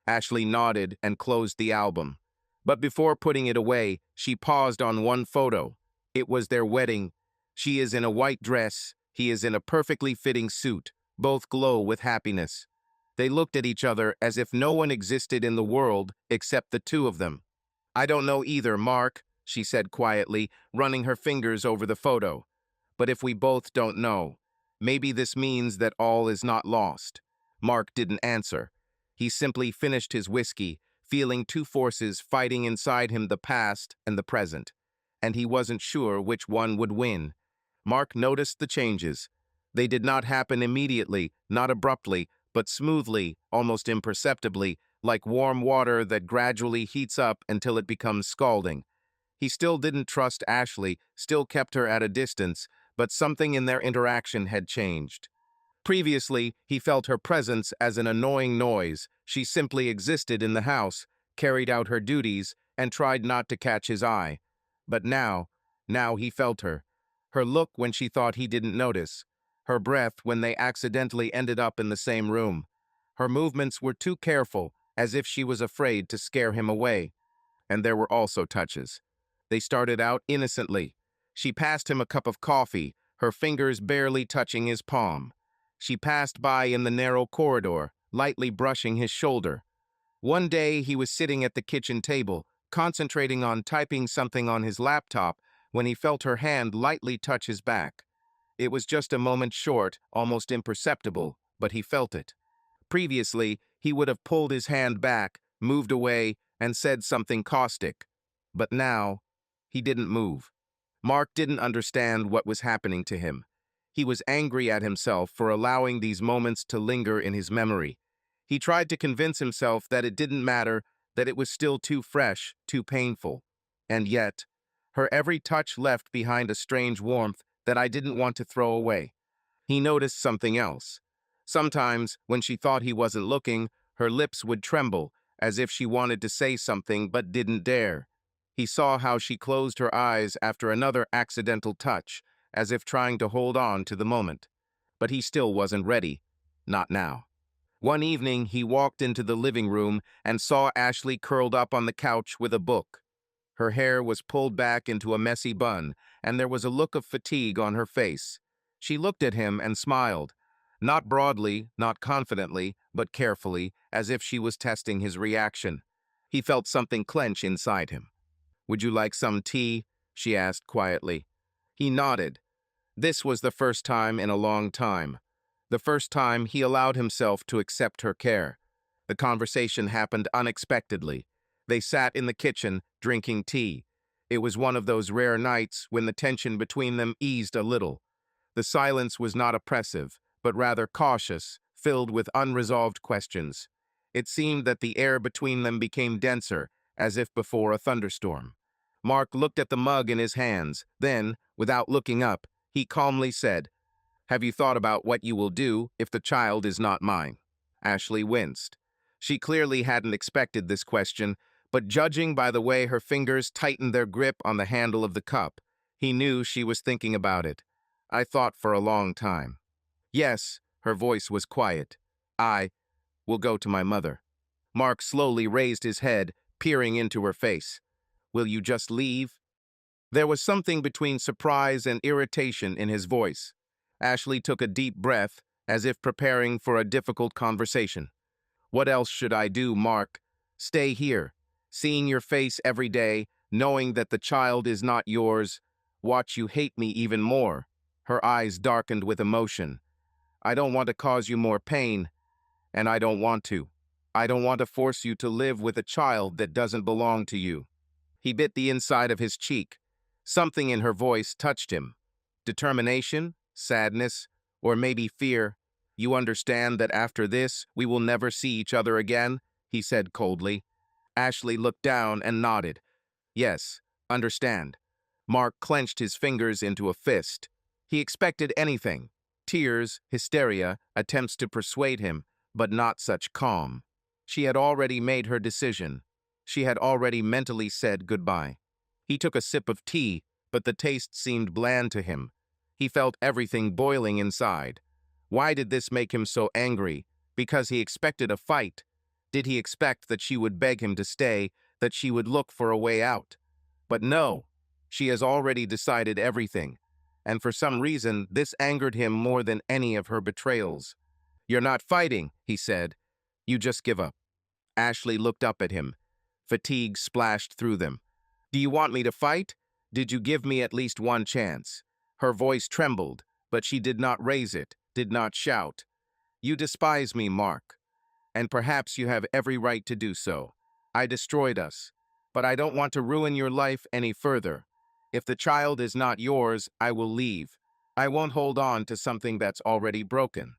Ashley nodded and closed the album. But before putting it away, she paused on one photo. It was their wedding. She is in a white dress, he is in a perfectly fitting suit, both glow with happiness. They looked at each other as if no one existed in the world except the two of them. I don't know either, Mark, she said quietly, running her fingers over the photo. But if we both don't know, maybe this means that all is not lost. Mark didn't answer. He simply finished his whiskey, feeling two forces fighting inside him, the past and the present. And he wasn't sure which one would win. Mark noticed the changes. They did not happen immediately, not abruptly, but smoothly, almost imperceptibly, like warm water that gradually heats up until it becomes scalding. He still didn't trust Ashley, still kept her at a distance, but something in their interaction had changed. Previously, he felt her presence as an annoying noise. She simply existed in the house, carried out her duties, and tried not to catch his eye. But now he felt her. Her look when she thought he didn't notice. Her breath when they accidentally ended up in the same room. Her movements were too careful, as if she was afraid to scare him away. And there were also touches. They started out innocently. She passed him a cup of coffee, her fingers barely touching his palm. She passed by in the narrow corridor, lightly brushing his shoulder. One day he was sitting at the kitchen table, concentrating on typing something on his laptop, when he felt her hand lightly touch his back. It was just a moment short, almost imperceptible, but he felt it. Previously, he would have pulled his hand back, moved away, and said something caustic. But now, he didn't move. Mark didn't understand what was happening to him. He was angry at himself for allowing these moments to linger in his memory. He tried to convince himself that it didn't matter, that it was still too fresh, too painful. And yet, her every touch left behind a strange warmth that I didn't want to throw away. He noticed something else. Sometimes, when she thought he wasn't looking, her lips would tremble, as if she wanted to say something but didn't dare. He saw how she closed her eyes after another accidental touch, as if trying to hold on to the moment. But he still wasn't ready. Not now. One evening, he walked into the living room and saw Ashley curled up on the couch with a book. Her hair was pulled back into a messy bun, and there was a look of fatigue on her face. She looked at him and smiled. Not broadly, not confidently, but carefully, as if she was testing his reaction. He felt something clench inside him. "Would you like some tea?" she asked quietly. He nodded. This was the first time in a long time. The first time he allowed himself to accept her care. The conversation happened unexpectedly. They sat in the kitchen, drinking tea. It was one of those rare nights when the tension between them eased a little. The silence was not oppressive, but rather cautious, filled with unresolved questions. It seemed that the air between them became denser, as if before a thunderstorm. Mark looked at the mug in his hands. Then, without looking up, he calmly said, "Have you thought about what you will do if the child is not mine?" Ashley winced. She clearly hadn't expected this question, but judging by the way her fingers tightened their grip on the handle of the cup, he knew she was thinking about it. "I thought for a long time." "Yes," her voice was quiet. "I will go to my mother." Mark slowly raised his head, peering into her face. "Will you just leave?" There was something between surprise and irritation in his voice. Ashley took a deep breath, as if preparing for a difficult conversation. "What else should I do, Mark? Stay here, seeing your face every day, knowing that the child is not yours, watch you hate me even more." Her eyes darkened with emotion. "I don't want to cause you more pain, and I don't want to. I don't want to force you to live with a child that doesn't belong to you." He bit the inside of his cheek. Something in her voice touched him. Determination, sadness, or maybe fear. "You understand that after this, we will never see each other again?" he said coldly. Ashley looked down and nodded. "Yes, understand." Mark clenched his fingers into a fist. He expected anything. Tears, hysteria, attempts to persuade him, but not such calm. She had already made her decision. She had already mentally said goodbye. He took a sip of tea, but the taste seemed bland to him. He felt everything boiling inside. Why did this make him so angry? Because he expected a fight. Did he expect that she would beg him to stay, that she would look for a way out? But no, she has already decided everything. And for some reason, this angered him more than any of her betrayals. "You're not fighting," he said. "You just give up." Ashley looked up at him. Fatigue splashed through them. "Do you want me to fight? Did you give me at least one chance?" Her voice trembled, but she did not raise it, did not shout. "You despise me, Mark, and perhaps you have every right to do so. I destroyed us, but I don't want to ruin your life any further. If the child is not yours, I will leave. I won't hold on to something that's already broken."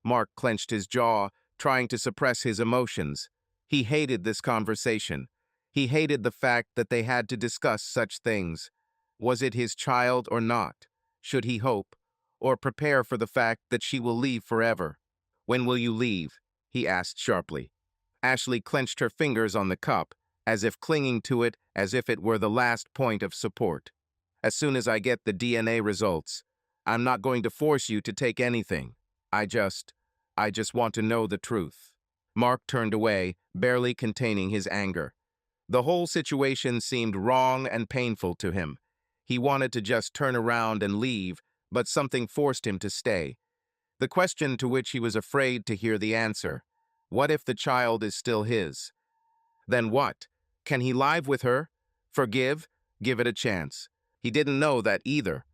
Mark clenched his jaw, trying to suppress his emotions. He hated this conversation. He hated the fact that they had to discuss such things. Was it his child or not? Should he hope, or prepare for the fact that she will leave forever? "When will you leave?" he asked sharply. Ashley clenched her fingers on the cup, as if clinging to it as if it were the last point of support. "As soon as I get the DNA results. I'm not going to force you to take anything. I just want to know the truth." Mark turned away, barely containing his anger. The whole situation seemed wrong and painful to him. He wanted to just turn around and leave, but something forced him to stay. The question to which he was afraid to hear the answer. What if the child is still his? Then what? Can he live with her? Forgive? Give it a chance? He didn't know that either.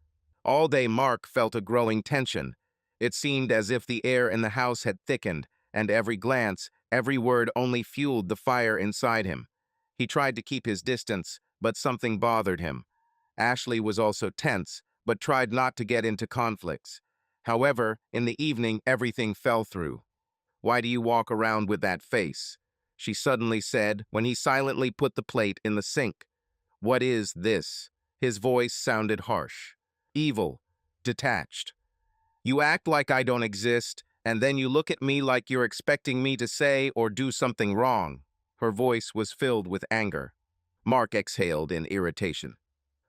All day Mark felt a growing tension. It seemed as if the air in the house had thickened, and every glance, every word only fueled the fire inside him. He tried to keep his distance, but something bothered him. Ashley was also tense, but tried not to get into conflicts. However, in the evening, everything fell through. "Why do you walk around with that face?" she suddenly said when he silently put the plate in the sink. "What is this?" His voice sounded harsh, evil, detached. "You act like I don't exist, and then you look at me like you're expecting me to say or do something wrong." Her voice was filled with anger. Mark exhaled in irritation.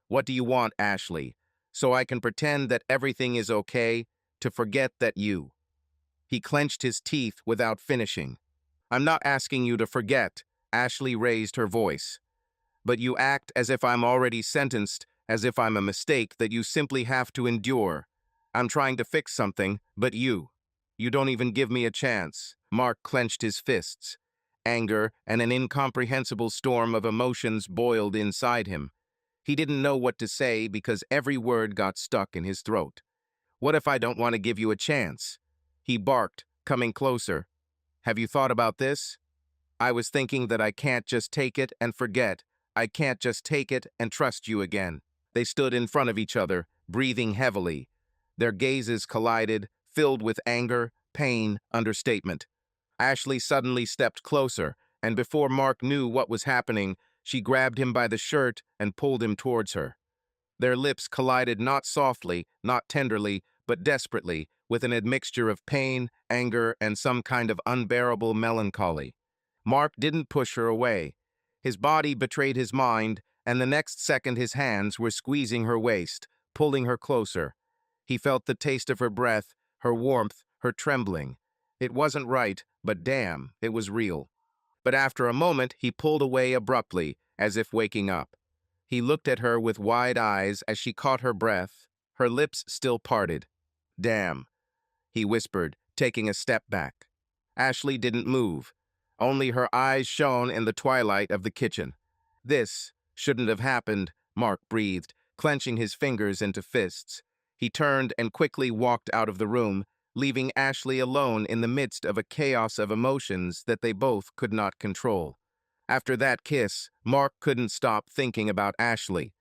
"What do you want, Ashley? So I can pretend that everything is okay, to forget that you—" He clenched his teeth without finishing. "I'm not asking you to forget," Ashley raised her voice. "But you act as if I'm already sentenced, as if I'm a mistake that you simply have to endure. I'm trying to fix something, but you don't even give me a chance." Mark clenched his fists. Anger and an incomprehensible storm of emotions boiled inside him. He didn't know what to say because every word got stuck in his throat. "What if I don't want to give you a chance?" he barked, coming closer. "Have you thought about this? I was thinking that I can't just take it and forget. I can't just take it and trust you again." They stood in front of each other, breathing heavily. Their gazes collided, filled with anger, pain, understatement. Ashley suddenly stepped closer, and before Mark knew what was happening, she grabbed him by the shirt and pulled him towards her. Their lips collided not softly, not tenderly, but desperately, with an admixture of pain, anger, and some kind of unbearable melancholy. Mark didn't push her away. His body betrayed his mind, and the next second his hands were squeezing her waist, pulling her closer. He felt the taste of her breath, her warmth, her trembling. It wasn't right, but damn, it was real. But after a moment, he pulled away abruptly, as if waking up. He looked at her with wide eyes as she caught her breath, her lips still parted. Damn, he whispered, taking a step back. Ashley didn't move. Only her eyes shone in the twilight of the kitchen. This shouldn't have happened, Mark breathed, clenching his fingers into fists. He turned and quickly walked out of the room, leaving Ashley alone in the midst of a chaos of emotions that they both could not control. After that kiss, Mark couldn't stop thinking about Ashley.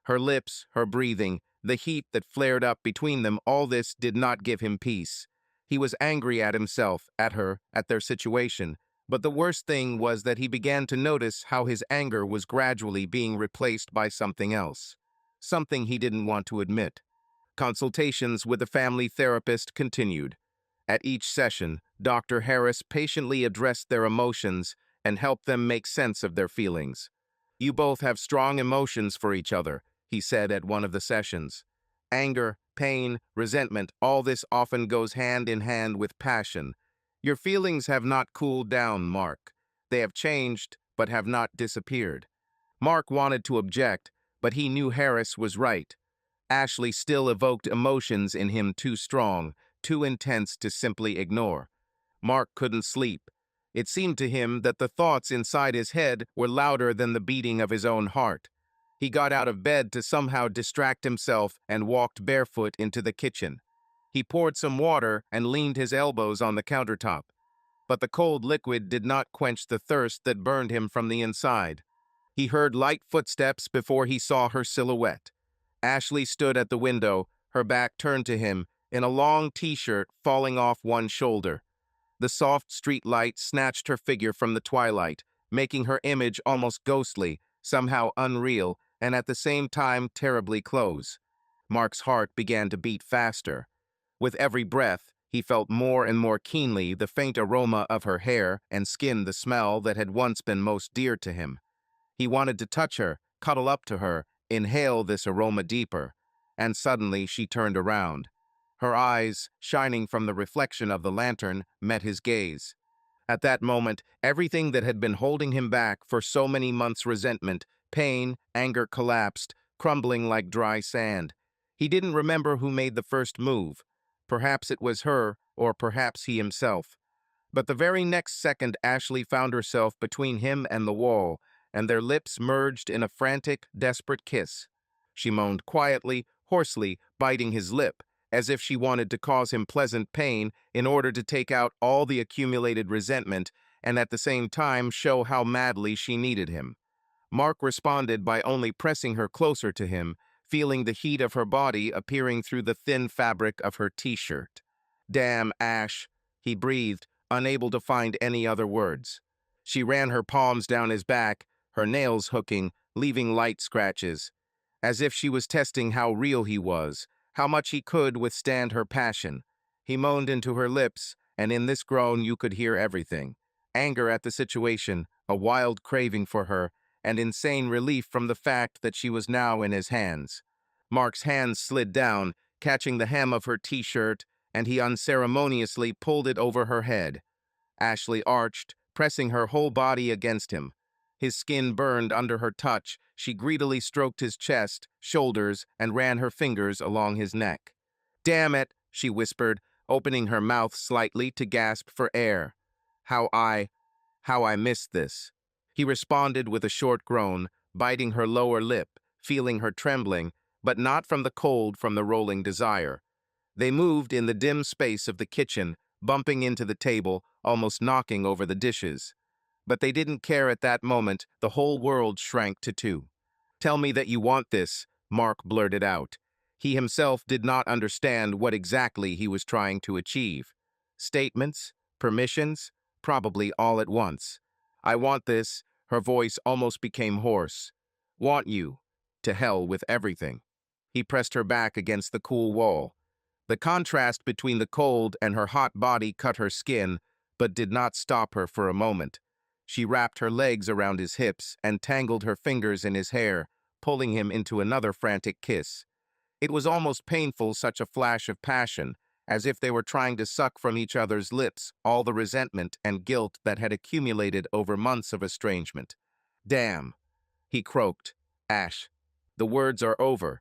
Her lips, her breathing, the heat that flared up between them, all this did not give him peace. He was angry at himself, at her, at their situation, but the worst thing was that he began to notice how his anger was gradually being replaced by something else. Something he didn't want to admit. Consultations with the family therapist continued. At each session, Dr. Harris patiently addressed their emotions and helped them make sense of their feelings. "You both have strong emotions for each other," he said at one of the sessions. "Anger, pain, resentment, all this often goes hand in hand with passion. Your feelings have not cooled down, Mark. They have changed, but have not disappeared." Mark wanted to object, but he knew Harris was right. Ashley still evoked emotions in him too strong, too intense to simply ignore. Mark couldn't sleep. It seemed to him that the thoughts inside his head were louder than the beating of his own heart. He got out of bed to somehow distract himself and walked barefoot into the kitchen. He poured some water and leaned his elbows on the countertop. But the cold liquid did not quench the thirst that burned him from the inside. He heard light footsteps before he saw her silhouette. Ashley stood at the window, her back turned to him, in a long t-shirt falling off one shoulder. The soft street light snatched her figure from the twilight, making her image almost ghostly, somehow unreal, and at the same time terribly close. Mark's heart began to beat faster. With every breath, he felt more and more keenly the faint aroma of her hair and skin, the smell that had once been most dear to him. He wanted to touch her, cuddle up to her, inhale this aroma deeper. And suddenly she turned around. Her eyes, shining from the reflection of the lantern, met his gaze. At that moment, everything that had been holding him back for so many months, resentment, pain, anger, collapsed, crumbling like dry sand. He didn't remember who made the first move. Perhaps it was her, or perhaps he himself. But the very next second, Ashley found herself between him and the wall, and their lips merged in a frantic, desperate kiss. She moaned quietly, hoarsely, biting his lip, as if she wanted to cause him pleasant pain in order to take out all the accumulated resentment and at the same time show how madly she needed him. Mark responded by only pressing her closer to him, feeling the heat of her body appearing through the thin fabric of her t-shirt. "Damn, Ash," he breathed, unable to find any other words. She ran her palms down his back, her nails hooking, leaving light scratches. As if she was testing how real he was, how much he could withstand her passion. He moaned into her lips, and in this groan you could hear everything. Anger at the situation, a wild craving for her, and insane relief from the fact that she was now in his hands. Mark's hands slid down, catching the hem of her t-shirt, and he unceremoniously pulled it over her head. Ashley arched, pressing her whole body against him. His skin burned under her touch. She greedily stroked his chest, shoulders, and ran her fingers along his neck. "Damn it," she whispered, opening her mouth slightly to gasp for air. How I missed this." He responded with a short groan, biting her lower lip, feeling her trembling, but not from the cold, from the rolling desire. They moved in the dim space of the kitchen, bumping into the table, almost knocking over the dishes. But they didn't care at that moment. The whole world shrank to two. "Tell me that you want this," Mark blurted out. He himself did not understand what exactly he was trying to achieve. Statements? Permissions? probably all at once. I want this, her voice almost became hoarse. Want you. To hell with everything. He pressed her back against the cool wall. The contrast between the cold and her hot body cut her skin, but did not stop her for a moment. She wrapped her legs around his hips and tangled her fingers in his hair, pulling him into another frantic kiss. It was almost painful, such a flash of passion, as if they were trying to suck from each other's lips all the resentment and guilt that had accumulated over months of estrangement. Damn, he croaked. Ash, the words are over.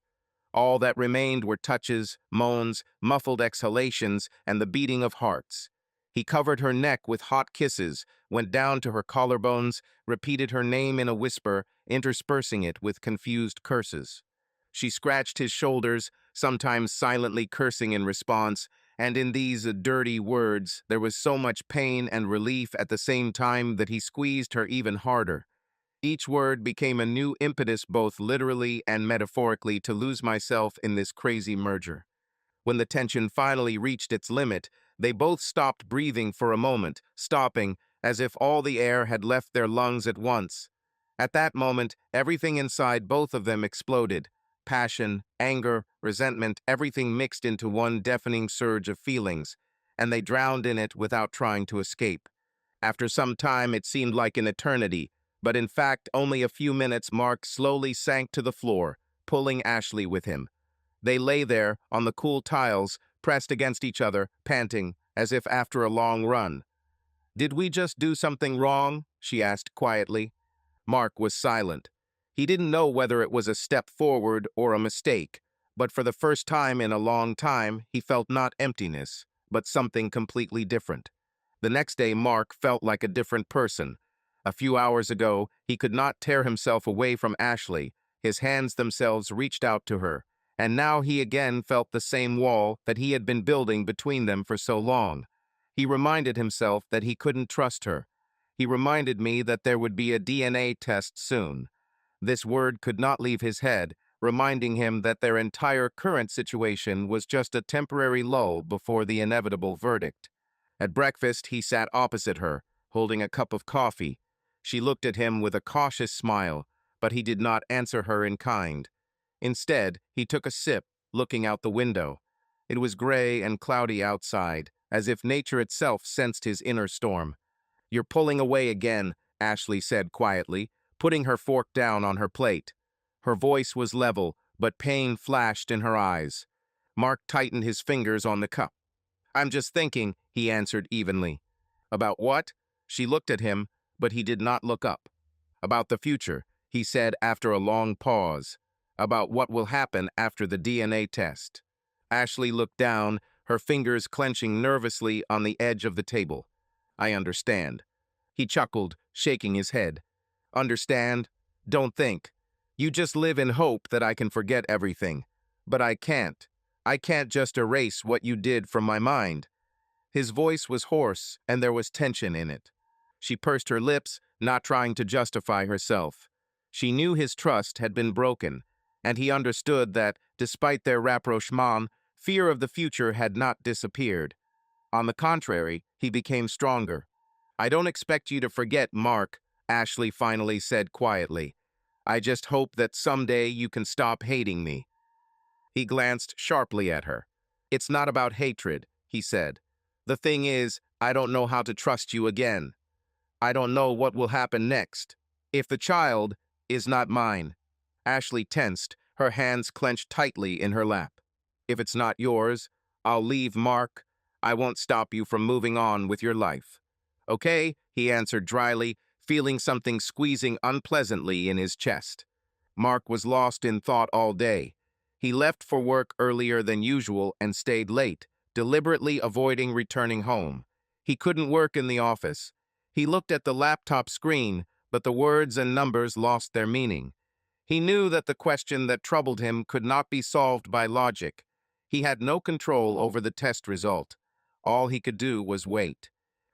All that remained were touches, moans, muffled exhalations, and the beating of hearts. He covered her neck with hot kisses, went down to her collarbones, repeated her name in a whisper, interspersing it with confused curses. She scratched his shoulders, sometimes silently cursing in response, and in these dirty words there was so much pain and relief at the same time that he squeezed her even harder. Each word became a new impetus, both literally and metaphorically, to lose myself in this crazy merger. When the tension finally reached its limit, they both stopped breathing for a moment, stopping as if all the air had left their lungs at once. At that moment, everything inside both of them exploded. Passion, anger, resentment, everything mixed into one deafening surge of feelings, and they drowned in it without trying to escape. After some time, it seemed like an eternity, but in fact, only a few minutes, Mark slowly sank to the floor, pulling Ashley with him. They lay there, on the cool tiles, pressed against each other, panting, as if after a long run. "Did we just do something wrong?" she asked quietly. Mark was silent. He didn't know whether it was a step forward or a mistake, but for the first time in a long time, he felt not emptiness, but something completely different. The next day, Mark felt like a different person. A few hours ago, he could not tear himself away from Ashley. His hands themselves reached out to her, and now he again felt the same wall that he had been building between them for so long. He reminded himself that he couldn't trust her. He reminded me that there would be a DNA test soon. This word could not leave his head, reminding him that their entire current situation was just a temporary lull before the inevitable verdict. At breakfast, he sat opposite her, holding a cup of coffee. She looked at him with a cautious smile, but he did not answer her in kind. Instead, he took a sip, looking out the window. It was gray and cloudy outside, as if nature itself sensed his inner storm. "You're pulling away again," Ashley said quietly, putting her fork down on her plate. Her voice was level, but pain flashed in her eyes. Mark tightened his fingers on the cup. "I'm just thinking," he answered evenly. "About what?" She looked at him, but he did not look up. "About the future," he said after a long pause. "About what will happen after the DNA test." Ashley looked down, her fingers clenching nervously on the edge of the table. "I understand." He chuckled, shaking his head. "Understand? Don't think. You just live in hope that I can forget everything. But I can't. I can't just erase what you did from my mind." His voice was hoarse, and there was tension in it. She pursed her lips, not trying to justify herself. She knew his trust had been broken, and he understood that, despite their rapprochement, fear of the future had not disappeared. On the contrary, he became stronger. "I don't expect you to forget, Mark," Ashley finally said quietly. "I just hope that someday you can stop hating me." He glanced sharply at her. "It's not about hatred," he said. "The thing is, I don't know how to trust you again. I don't know what will happen next. If the child is not mine." Ashley tensed, her hands clenched tightly in her lap. "If it's not yours, I'll leave, Mark. I won't stop you from moving on with your life." "Okay," he answered dryly, feeling something squeezing unpleasantly in his chest. Mark was lost in thought all day. He left for work earlier than usual and stayed late, deliberately avoiding returning home. He couldn't work in the office. He looked at the laptop screen, but the words and numbers lost their meaning. He knew that the question that troubled him could not be solved by logic. He had no control over the test result. All he could do was wait.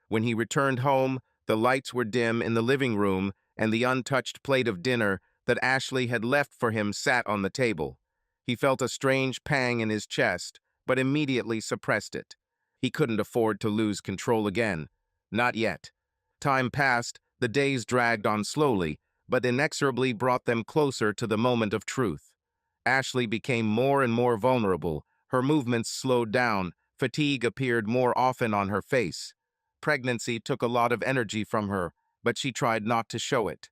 When he returned home, the lights were dim in the living room, and the untouched plate of dinner that Ashley had left for him sat on the table. He felt a strange pang in his chest, but immediately suppressed it. He couldn't afford to lose control again. Not yet. Time passed, the days dragged on slowly, but inexorably brought them closer to the moment of truth. Ashley became more and more vulnerable. Her movements slowed down. Fatigue appeared more often on her face. Pregnancy took a lot of energy from her, but she tried not to show it.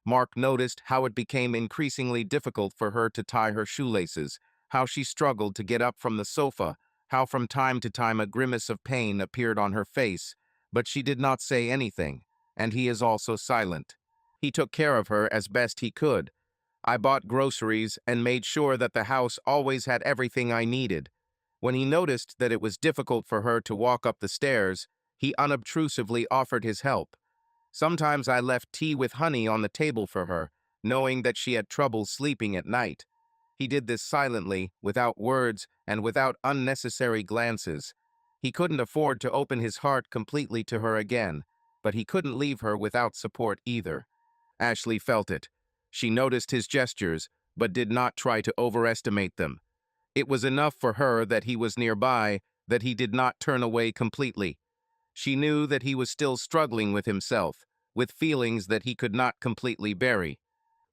Mark noticed how it became increasingly difficult for her to tie her shoelaces, how she struggled to get up from the sofa, how from time to time a grimace of pain appeared on her face, but she did not say anything, and he is also silent. He took care of her as best he could. I bought groceries and made sure that the house always had everything I needed. When he noticed that it was difficult for her to walk up the stairs, he unobtrusively offered his help. Sometimes I left tea with honey on the table for her, knowing that she had trouble sleeping at night. He did this silently, without words, and without unnecessary glances. He couldn't afford to open his heart completely to her again, but he couldn't leave her without support either. Ashley felt it. She noticed his gestures, but did not try to overestimate them. It was enough for her that he was nearby, that he did not turn away completely. She knew that he was still struggling with himself, with feelings that he could not completely bury.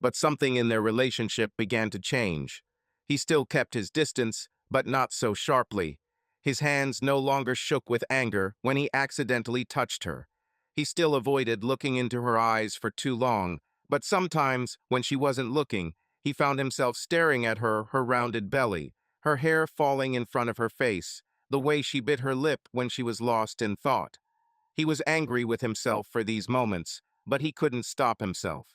But something in their relationship began to change. He still kept his distance, but not so sharply. His hands no longer shook with anger when he accidentally touched her. He still avoided looking into her eyes for too long, but sometimes, when she wasn't looking, he found himself staring at her rounded belly, her hair falling in front of her face, the way she bit her lip when she was lost in thought. He was angry with himself for these moments, but he couldn't stop himself.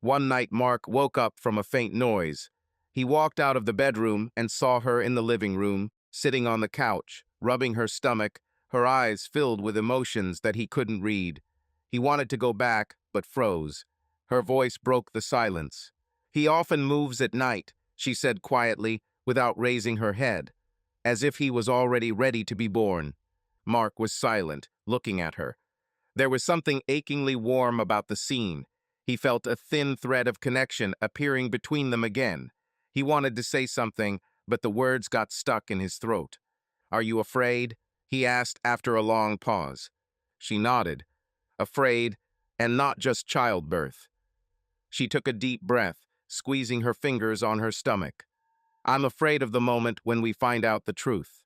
One night Mark woke up from a faint noise. He walked out of the bedroom and saw her in the living room, sitting on the couch, rubbing her stomach, her eyes filled with emotions that he couldn't read. He wanted to go back, but froze. Her voice broke the silence. "He often moves at night," she said quietly, without raising her head, as if he was already ready to be born. Mark was silent, looking at her. There was something achingly warm about the scene. He felt a thin thread of connection appearing between them again. He wanted to say something, but the words got stuck in his throat. "Are you afraid?" he asked after a long pause. She nodded. Afraid, and not just childbirth. She took a deep breath, squeezing her fingers on her stomach. "I'm afraid of the moment when we find out the truth."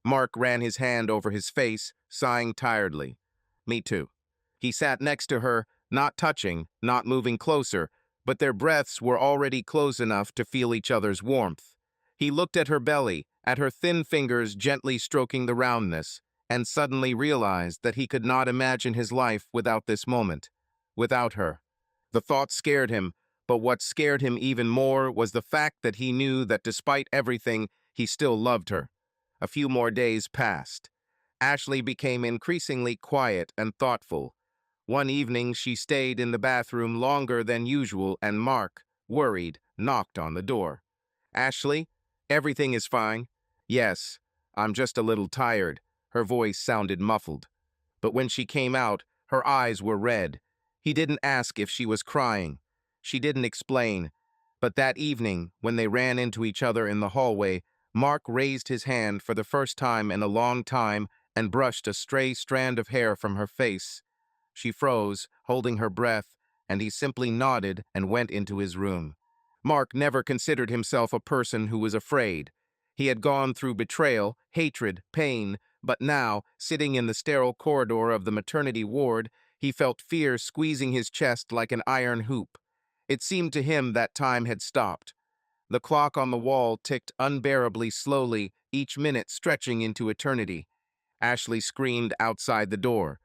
Mark ran his hand over his face, sighing tiredly. "Me too." He sat next to her, not touching, not moving closer, but their breaths were already close enough to feel each other's warmth. He looked at her belly, at her thin fingers gently stroking the roundness, and suddenly realized that he could not imagine his life without this moment, without her. The thought scared him, but what scared him even more was the fact that he knew that despite everything, he still loved her. A few more days passed. Ashley became increasingly quiet and thoughtful. One evening, she stayed in the bathroom longer than usual, and Mark, worried, knocked on the door. "Ashley, everything is fine." "Yes, I'm just a little tired." Her voice sounded muffled. But when she came out, her eyes were red. He didn't ask if she was crying. She didn't explain. But that evening, when they ran into each other in the hallway, Mark raised his hand for the first time in a long time and brushed a stray strand of hair from her face. She froze, holding her breath, and he simply nodded and went into his room. Mark never considered himself a person who was afraid. He had gone through betrayal, hatred, pain, but now, sitting in the sterile corridor of the maternity ward, he felt fear squeezing his chest like an iron hoop. It seemed to him that time had stopped. The clock on the wall ticked unbearably slowly, each minute stretching into eternity. Ashley screamed outside the door.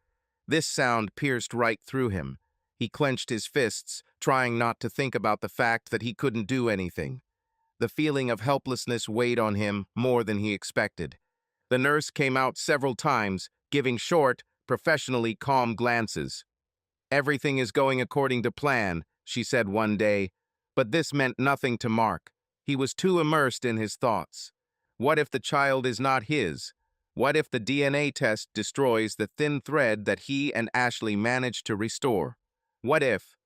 This sound pierced right through him. He clenched his fists, trying not to think about the fact that he couldn't do anything. The feeling of helplessness weighed on him more than he expected. The nurse came out several times, giving short, professionally calm glances. "Everything is going according to plan," she said one day, but this meant nothing to Mark. He was too immersed in his thoughts. What if the child is not his? What if the DNA test destroys the thin thread that he and Ashley managed to restore? What if?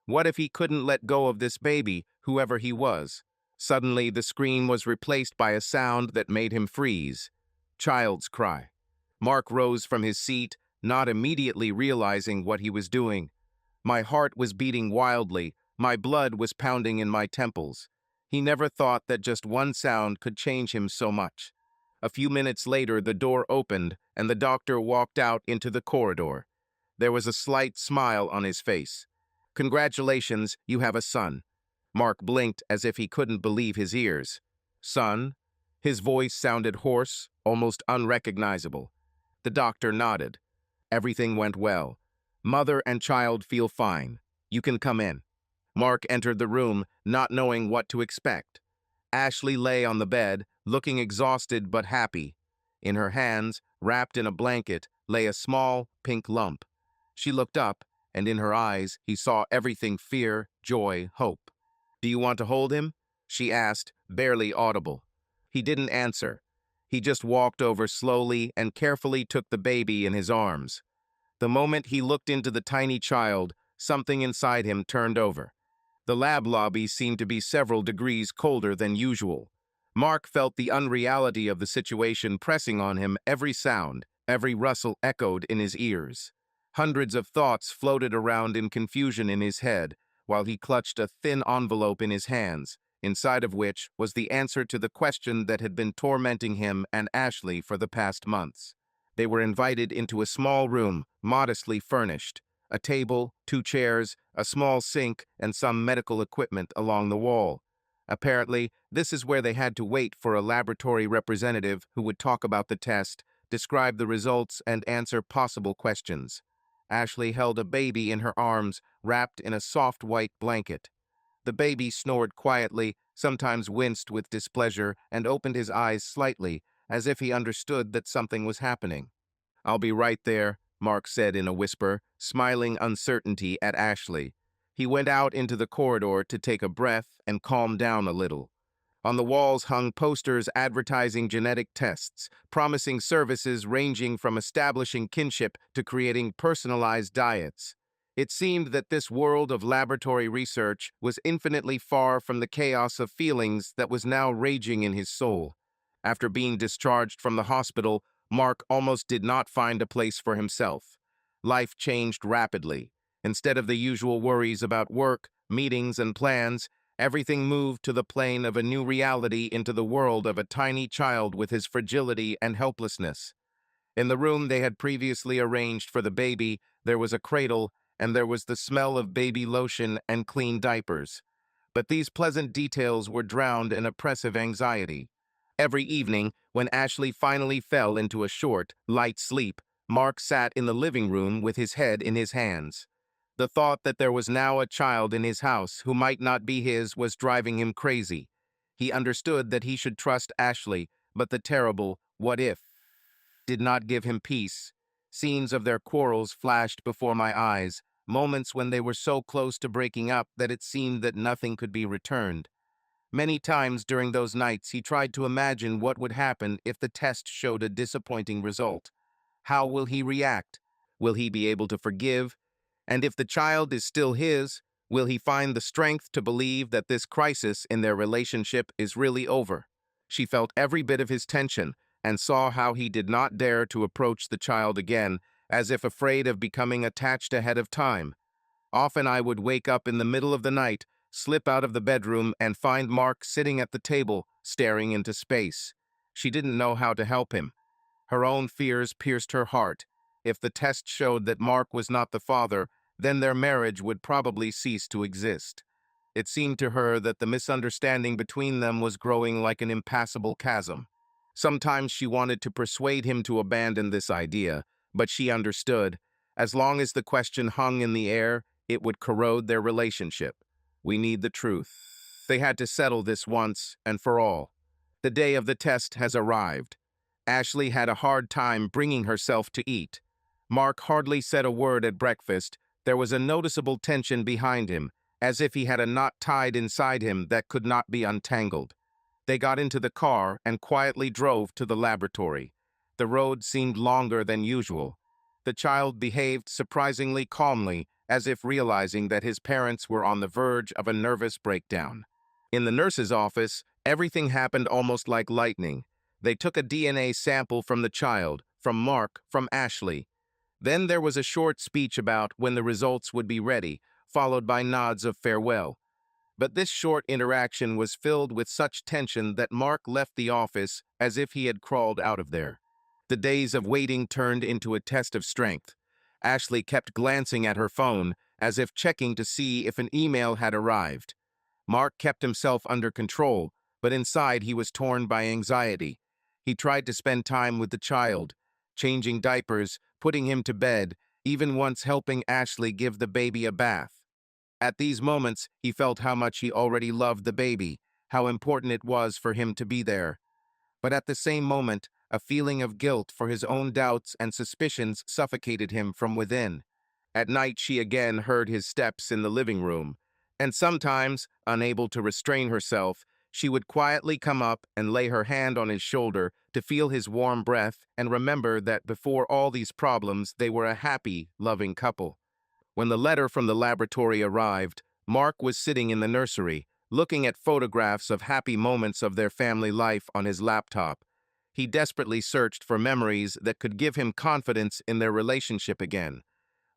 What if he couldn't let go of this baby, whoever he was? Suddenly, the screen was replaced by a sound that made him freeze. Child's cry. Mark rose from his seat, not immediately realizing what he was doing. My heart was beating wildly, my blood was pounding in my temples. He never thought that just one sound could change him so much. A few minutes later, the door opened, and the doctor walked out into the corridor. There was a slight smile on his face. "Congratulations, you have a son." Mark blinked as if he couldn't believe his ears. "Son?" His voice sounded hoarse, almost unrecognizable. The doctor nodded. "Everything went well. Mother and child feel fine. You can come in." Mark entered the room, not knowing what to expect. Ashley lay on the bed, looking exhausted but happy. In her hands, wrapped in a blanket, lay a small, pink lump. She looked up, and in her eyes, he saw everything: fear, joy, hope. "Do you want to hold him?" she asked, barely audible. He didn't answer. He just walked over slowly and carefully took the baby in his arms. The moment he looked into the tiny child, something inside him turned over. The lab lobby seemed to be several degrees colder than usual. Mark felt the unreality of the situation pressing on him. Every sound, every rustle echoed in his ears. Hundreds of thoughts floated around in confusion in his head, while he clutched a thin envelope in his hands, inside of which was the answer to the question that had been tormenting him and Ashley for the past months. They were invited into a small room, modestly furnished. A table, 2 chairs, a small sink, and some medical equipment along the wall. Apparently, this is where they had to wait for a laboratory representative who would talk about the test, describe the results, and answer possible questions. Ashley held a baby in her arms, wrapped in a soft white blanket. The baby snored quietly, sometimes winced with displeasure, and opened his eyes slightly, as if he understood that something was happening. "I'll be right there," Mark said in a whisper, smiling uncertainty at Ashley. He went out into the corridor to take a breath and calm down a little. On the walls hung posters advertising genetic tests, promising services ranging from establishing kinship to creating personalized diets. It seemed that this world of laboratory research was infinitely far from the chaos of feelings that was now raging in his soul. After being discharged from the hospital, Mark almost did not find a place for himself. Life changed rapidly. Instead of the usual worries about work, meetings, and plans, everything moved to the plane of a new reality, into the world of a tiny child with his fragility and helplessness. In the room they had previously arranged for the baby, there was a cradle, and there was the smell of baby lotion and clean diapers. But these pleasant details were drowned in oppressive anxiety. Every evening, when Ashley finally fell into a short, light sleep, Mark sat in the living room with his head in his hands. The thought that there was now a child in his house who might not be his was driving him crazy. He understood that he should trust Ashley, but the terrible "what if" did not give him peace. Scenes of their quarrels flashed before my eyes, moments when they were so close to breaking up that it seemed that nothing could be returned. Many times during those nights he tried to imagine what would happen if the test showed a disappointing result. How will he react? Will he be able to forgive? And if the child is still his, will he find the strength to believe that this crisis in their relationship is really over? She felt every bit of his tension and saw how he did not dare to approach the child again, as if afraid of becoming attached ahead of time. Often I would wake up in the middle of the night, slip out of the bedroom, and find Mark sitting at the table, staring into space. She didn't know how to help him. Her own fears pierced her heart. If the test showed that Mark was not the father, then their marriage would probably cease to exist. It seemed to her that the misunderstanding between them was growing like an impassable chasm. Sometimes she wanted to persuade him to abandon this idea, but she understood. As long as the question hung in the air, it would corrode their relationship. We need the truth. They had to settle this once and for all. The day of the test has arrived. Ashley had a hard time bringing herself to eat. Mark hardly said a word at breakfast. There was a noticeable tension behind him, as if he had a knot tied inside him that could not be untangled. They got into the car and quietly drove to the laboratory. The road seemed longer than usual. The child behaved surprisingly calmly, as if realizing that his parents were on the verge of a nervous breakdown. In the nurse's office, everything happened almost like lightning. They took a DNA sample from the child, from Mark, from Ashley. Then there was a short speech about when the results would be ready, followed by nods of farewell. But this short interaction was filled with such tension that Mark left the office as if he had crawled out of there. The days of waiting turned into a test of strength. Ashley kept glancing at her phone, as if checking to see if an email had arrived. Mark kept himself under control, but inside he was torn by anxiety. He tried to spend time with the child, changing diapers, putting him to bed, even once helping Ashley give the baby a bath. At these moments, he felt how much he already loved the baby, how important it was for him to be there. But at the same moment, a feeling of guilt for his own doubts and suspicions suffocated him from within. At night, she again heard his steps in the living room, and sometimes, unable to restrain herself, she would quietly come up and lay her hand on his shoulder to feel his warm breath and remember that before all these problems, they were a happy, loving couple. When the letter from the laboratory arrived, Mark was sitting in the nursery, looking at photographs of happy moments of their family life on his laptop. He desperately searched for memories that could give him confidence in their relationship again.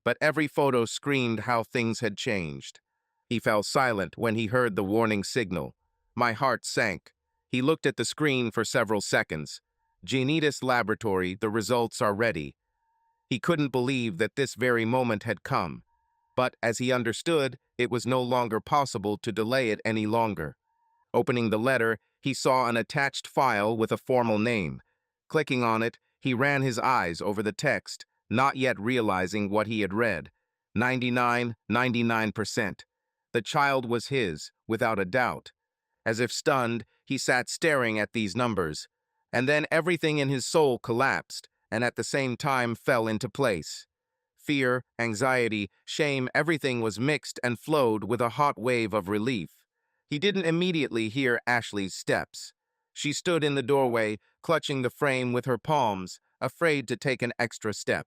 But every photo screamed how things had changed. He fell silent when he heard the warning signal. My heart sank. He looked at the screen for several seconds. Giannitas Laboratory, the results are ready. He couldn't believe that this very moment had come. But as he understood, it was no longer possible to delay it any longer. Opening the letter, he saw an attached file with a formal name. Clicking on it, he ran his eyes over the text, not yet realizing what he had read. 99%. The child was his, without a doubt. As if stunned, he sat staring at these numbers. And then everything in his soul collapsed, and at the same time fell into place. Fear, anxiety, shame, everything was mixed and flowed with a hot wave of relief. He didn't immediately hear Ashley's steps. She stood in the doorway, clutching the frame with her palms, afraid to take an extra step.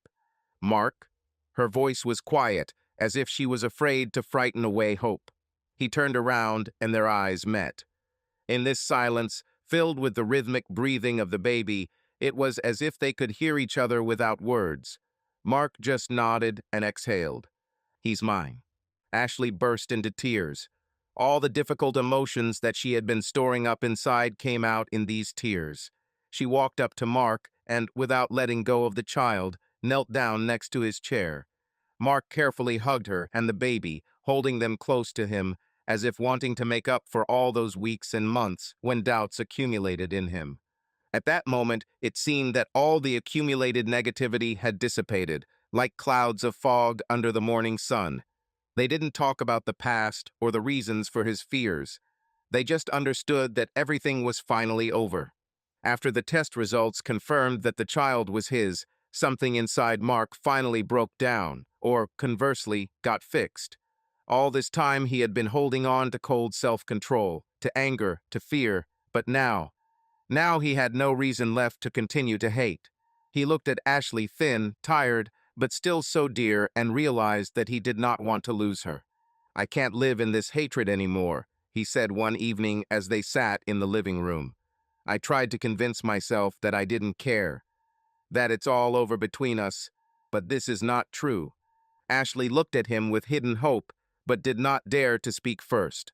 Mark? Her voice was quiet, as if she was afraid to frighten away hope. He turned around, and their eyes met. In this silence, filled with the rhythmic breathing of the baby, it was as if they could hear each other without words. Mark just nodded and exhaled. He's mine. Ashley burst into tears. All the difficult emotions that she had been storing up inside came out in these tears. She walked up to Mark and, without letting go of the child, knelt down next to his chair. Mark carefully hugged her and the baby, holding them close to him, as if wanting to make up for all those weeks and months when doubts accumulated in him. At that moment, it seemed that all the accumulated negativity had dissipated, like clouds of fog under the morning sun. They didn't talk about the past or the reasons for his fears. They just understood that everything was finally over. After the test results confirmed that the child was his, something inside Mark finally broke down, or, conversely, got fixed. All this time he had been holding on to cold self-control, to anger, to fear, but now he had no reason left to continue to hate. He looked at Ashley, thin, tired, but still so dear, and realized that he did not want to lose her. I can't live in this hatred anymore, he said one evening as they sat in the living room. I tried to convince myself that I didn't care, that it's all over between us, but this is not true. Ashley looked at him with hidden hope, but did not dare to speak first.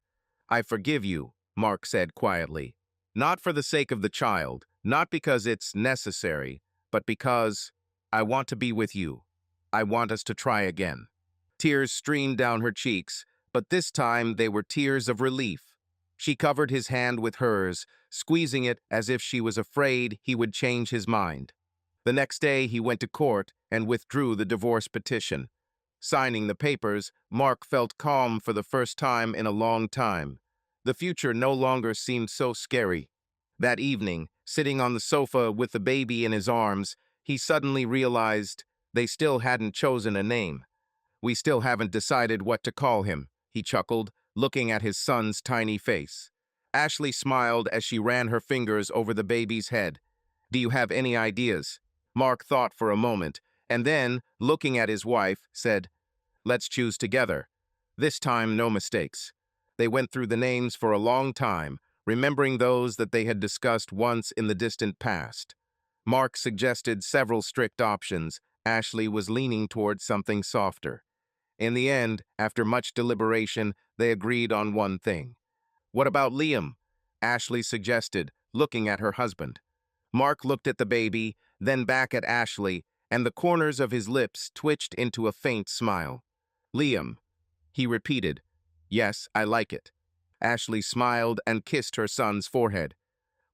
I forgive you, Mark said quietly. Not for the sake of the child, not because it's necessary, but because I want to be with you. I want us to try again. Tears streamed down her cheeks, but this time they were tears of relief. She covered his hand with hers, squeezing it as if she was afraid he would change his mind. The next day he went to court and withdrew the divorce petition. Signing the papers, Mark felt calm for the first time in a long time. The future no longer seemed so scary. That evening, sitting on the sofa with the baby in his arms, he suddenly realized they still hadn't chosen a name. We still haven't decided what to call him, he chuckled, looking at his son's tiny face. Ashley smiled as she ran her fingers over the baby's head. Do you have any ideas? Mark thought for a moment, and then, looking at his wife, said, Let's choose together. This time, no mistakes. They went through the names for a long time, remembering those that they had discussed once in the distant past. Mark suggested several strict options, Ashley was leaning towards something softer. In the end, after much deliberation, they agreed on one thing. "What about Liam?" Ashley suggested, looking at her husband. Mark looked at the baby, then back at Ashley, and the corners of his lips twitched into a faint smile. "Liam," he repeated. "Yes, I like it." Ashley smiled and kissed her son's forehead.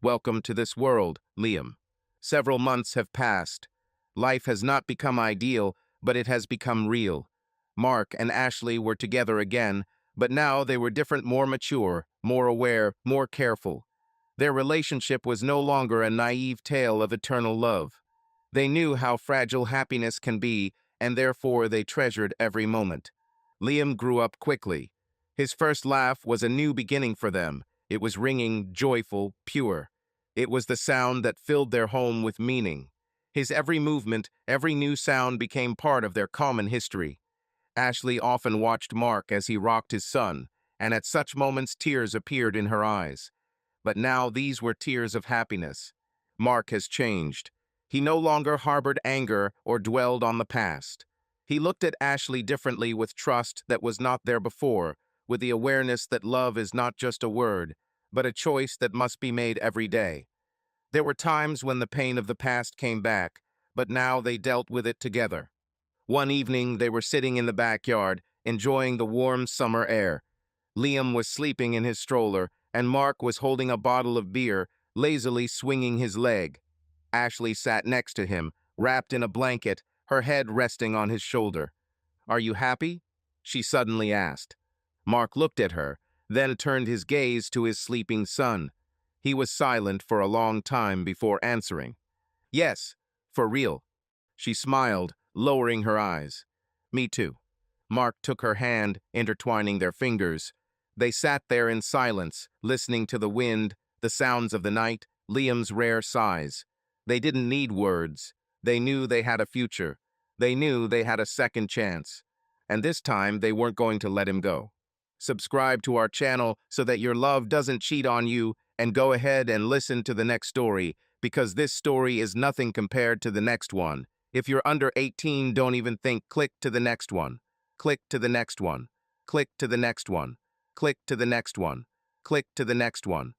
"Welcome to this world, Liam." Several months have passed. Life has not become ideal, but it has become real. Mark and Ashley were together again, but now they were different, more mature, more aware, more careful. Their relationship was no longer a naive tale of eternal love. They knew how fragile happiness can be, and therefore they treasured every moment. Liam grew up quickly. His first laugh was a new beginning for them. It was ringing, joyful, pure. It was the sound that filled their home with meaning. His every movement, every new sound became part of their common history. Ashley often watched Mark as he rocked his son, and at such moments tears appeared in her eyes. But now these were tears of happiness. Mark has changed. He no longer harbored anger or dwelled on the past. He looked at Ashley differently, with trust that was not there before, with the awareness that love is not just a word, but a choice that must be made every day. There were times when the pain of the past came back, but now they dealt with it together. One evening, they were sitting in the backyard, enjoying the warm summer air. Liam was sleeping in his stroller, and Mark was holding a bottle of beer, lazily swinging his leg. Ashley sat next to him, wrapped in a blanket, her head resting on his shoulder. "Are you happy?" she suddenly asked. Mark looked at her, then turned his gaze to his sleeping son. He was silent for a long time before answering. "Yes, for real." She smiled, lowering her eyes. "Me too." Mark took her hand, intertwining their fingers. They sat there in silence, listening to the wind, the sounds of the night, Liam's rare sighs. They didn't need words. They knew they had a future. They knew they had a second chance. And this time, they weren't going to let him go. Subscribe to our channel so that your love doesn't cheat on you, and go ahead and listen to the next story, because this story is nothing compared to the next one. If you're under 18, don't even think. Click to the next one. Click to the next one. Click to the next one. Click to the next one. Click to the next one.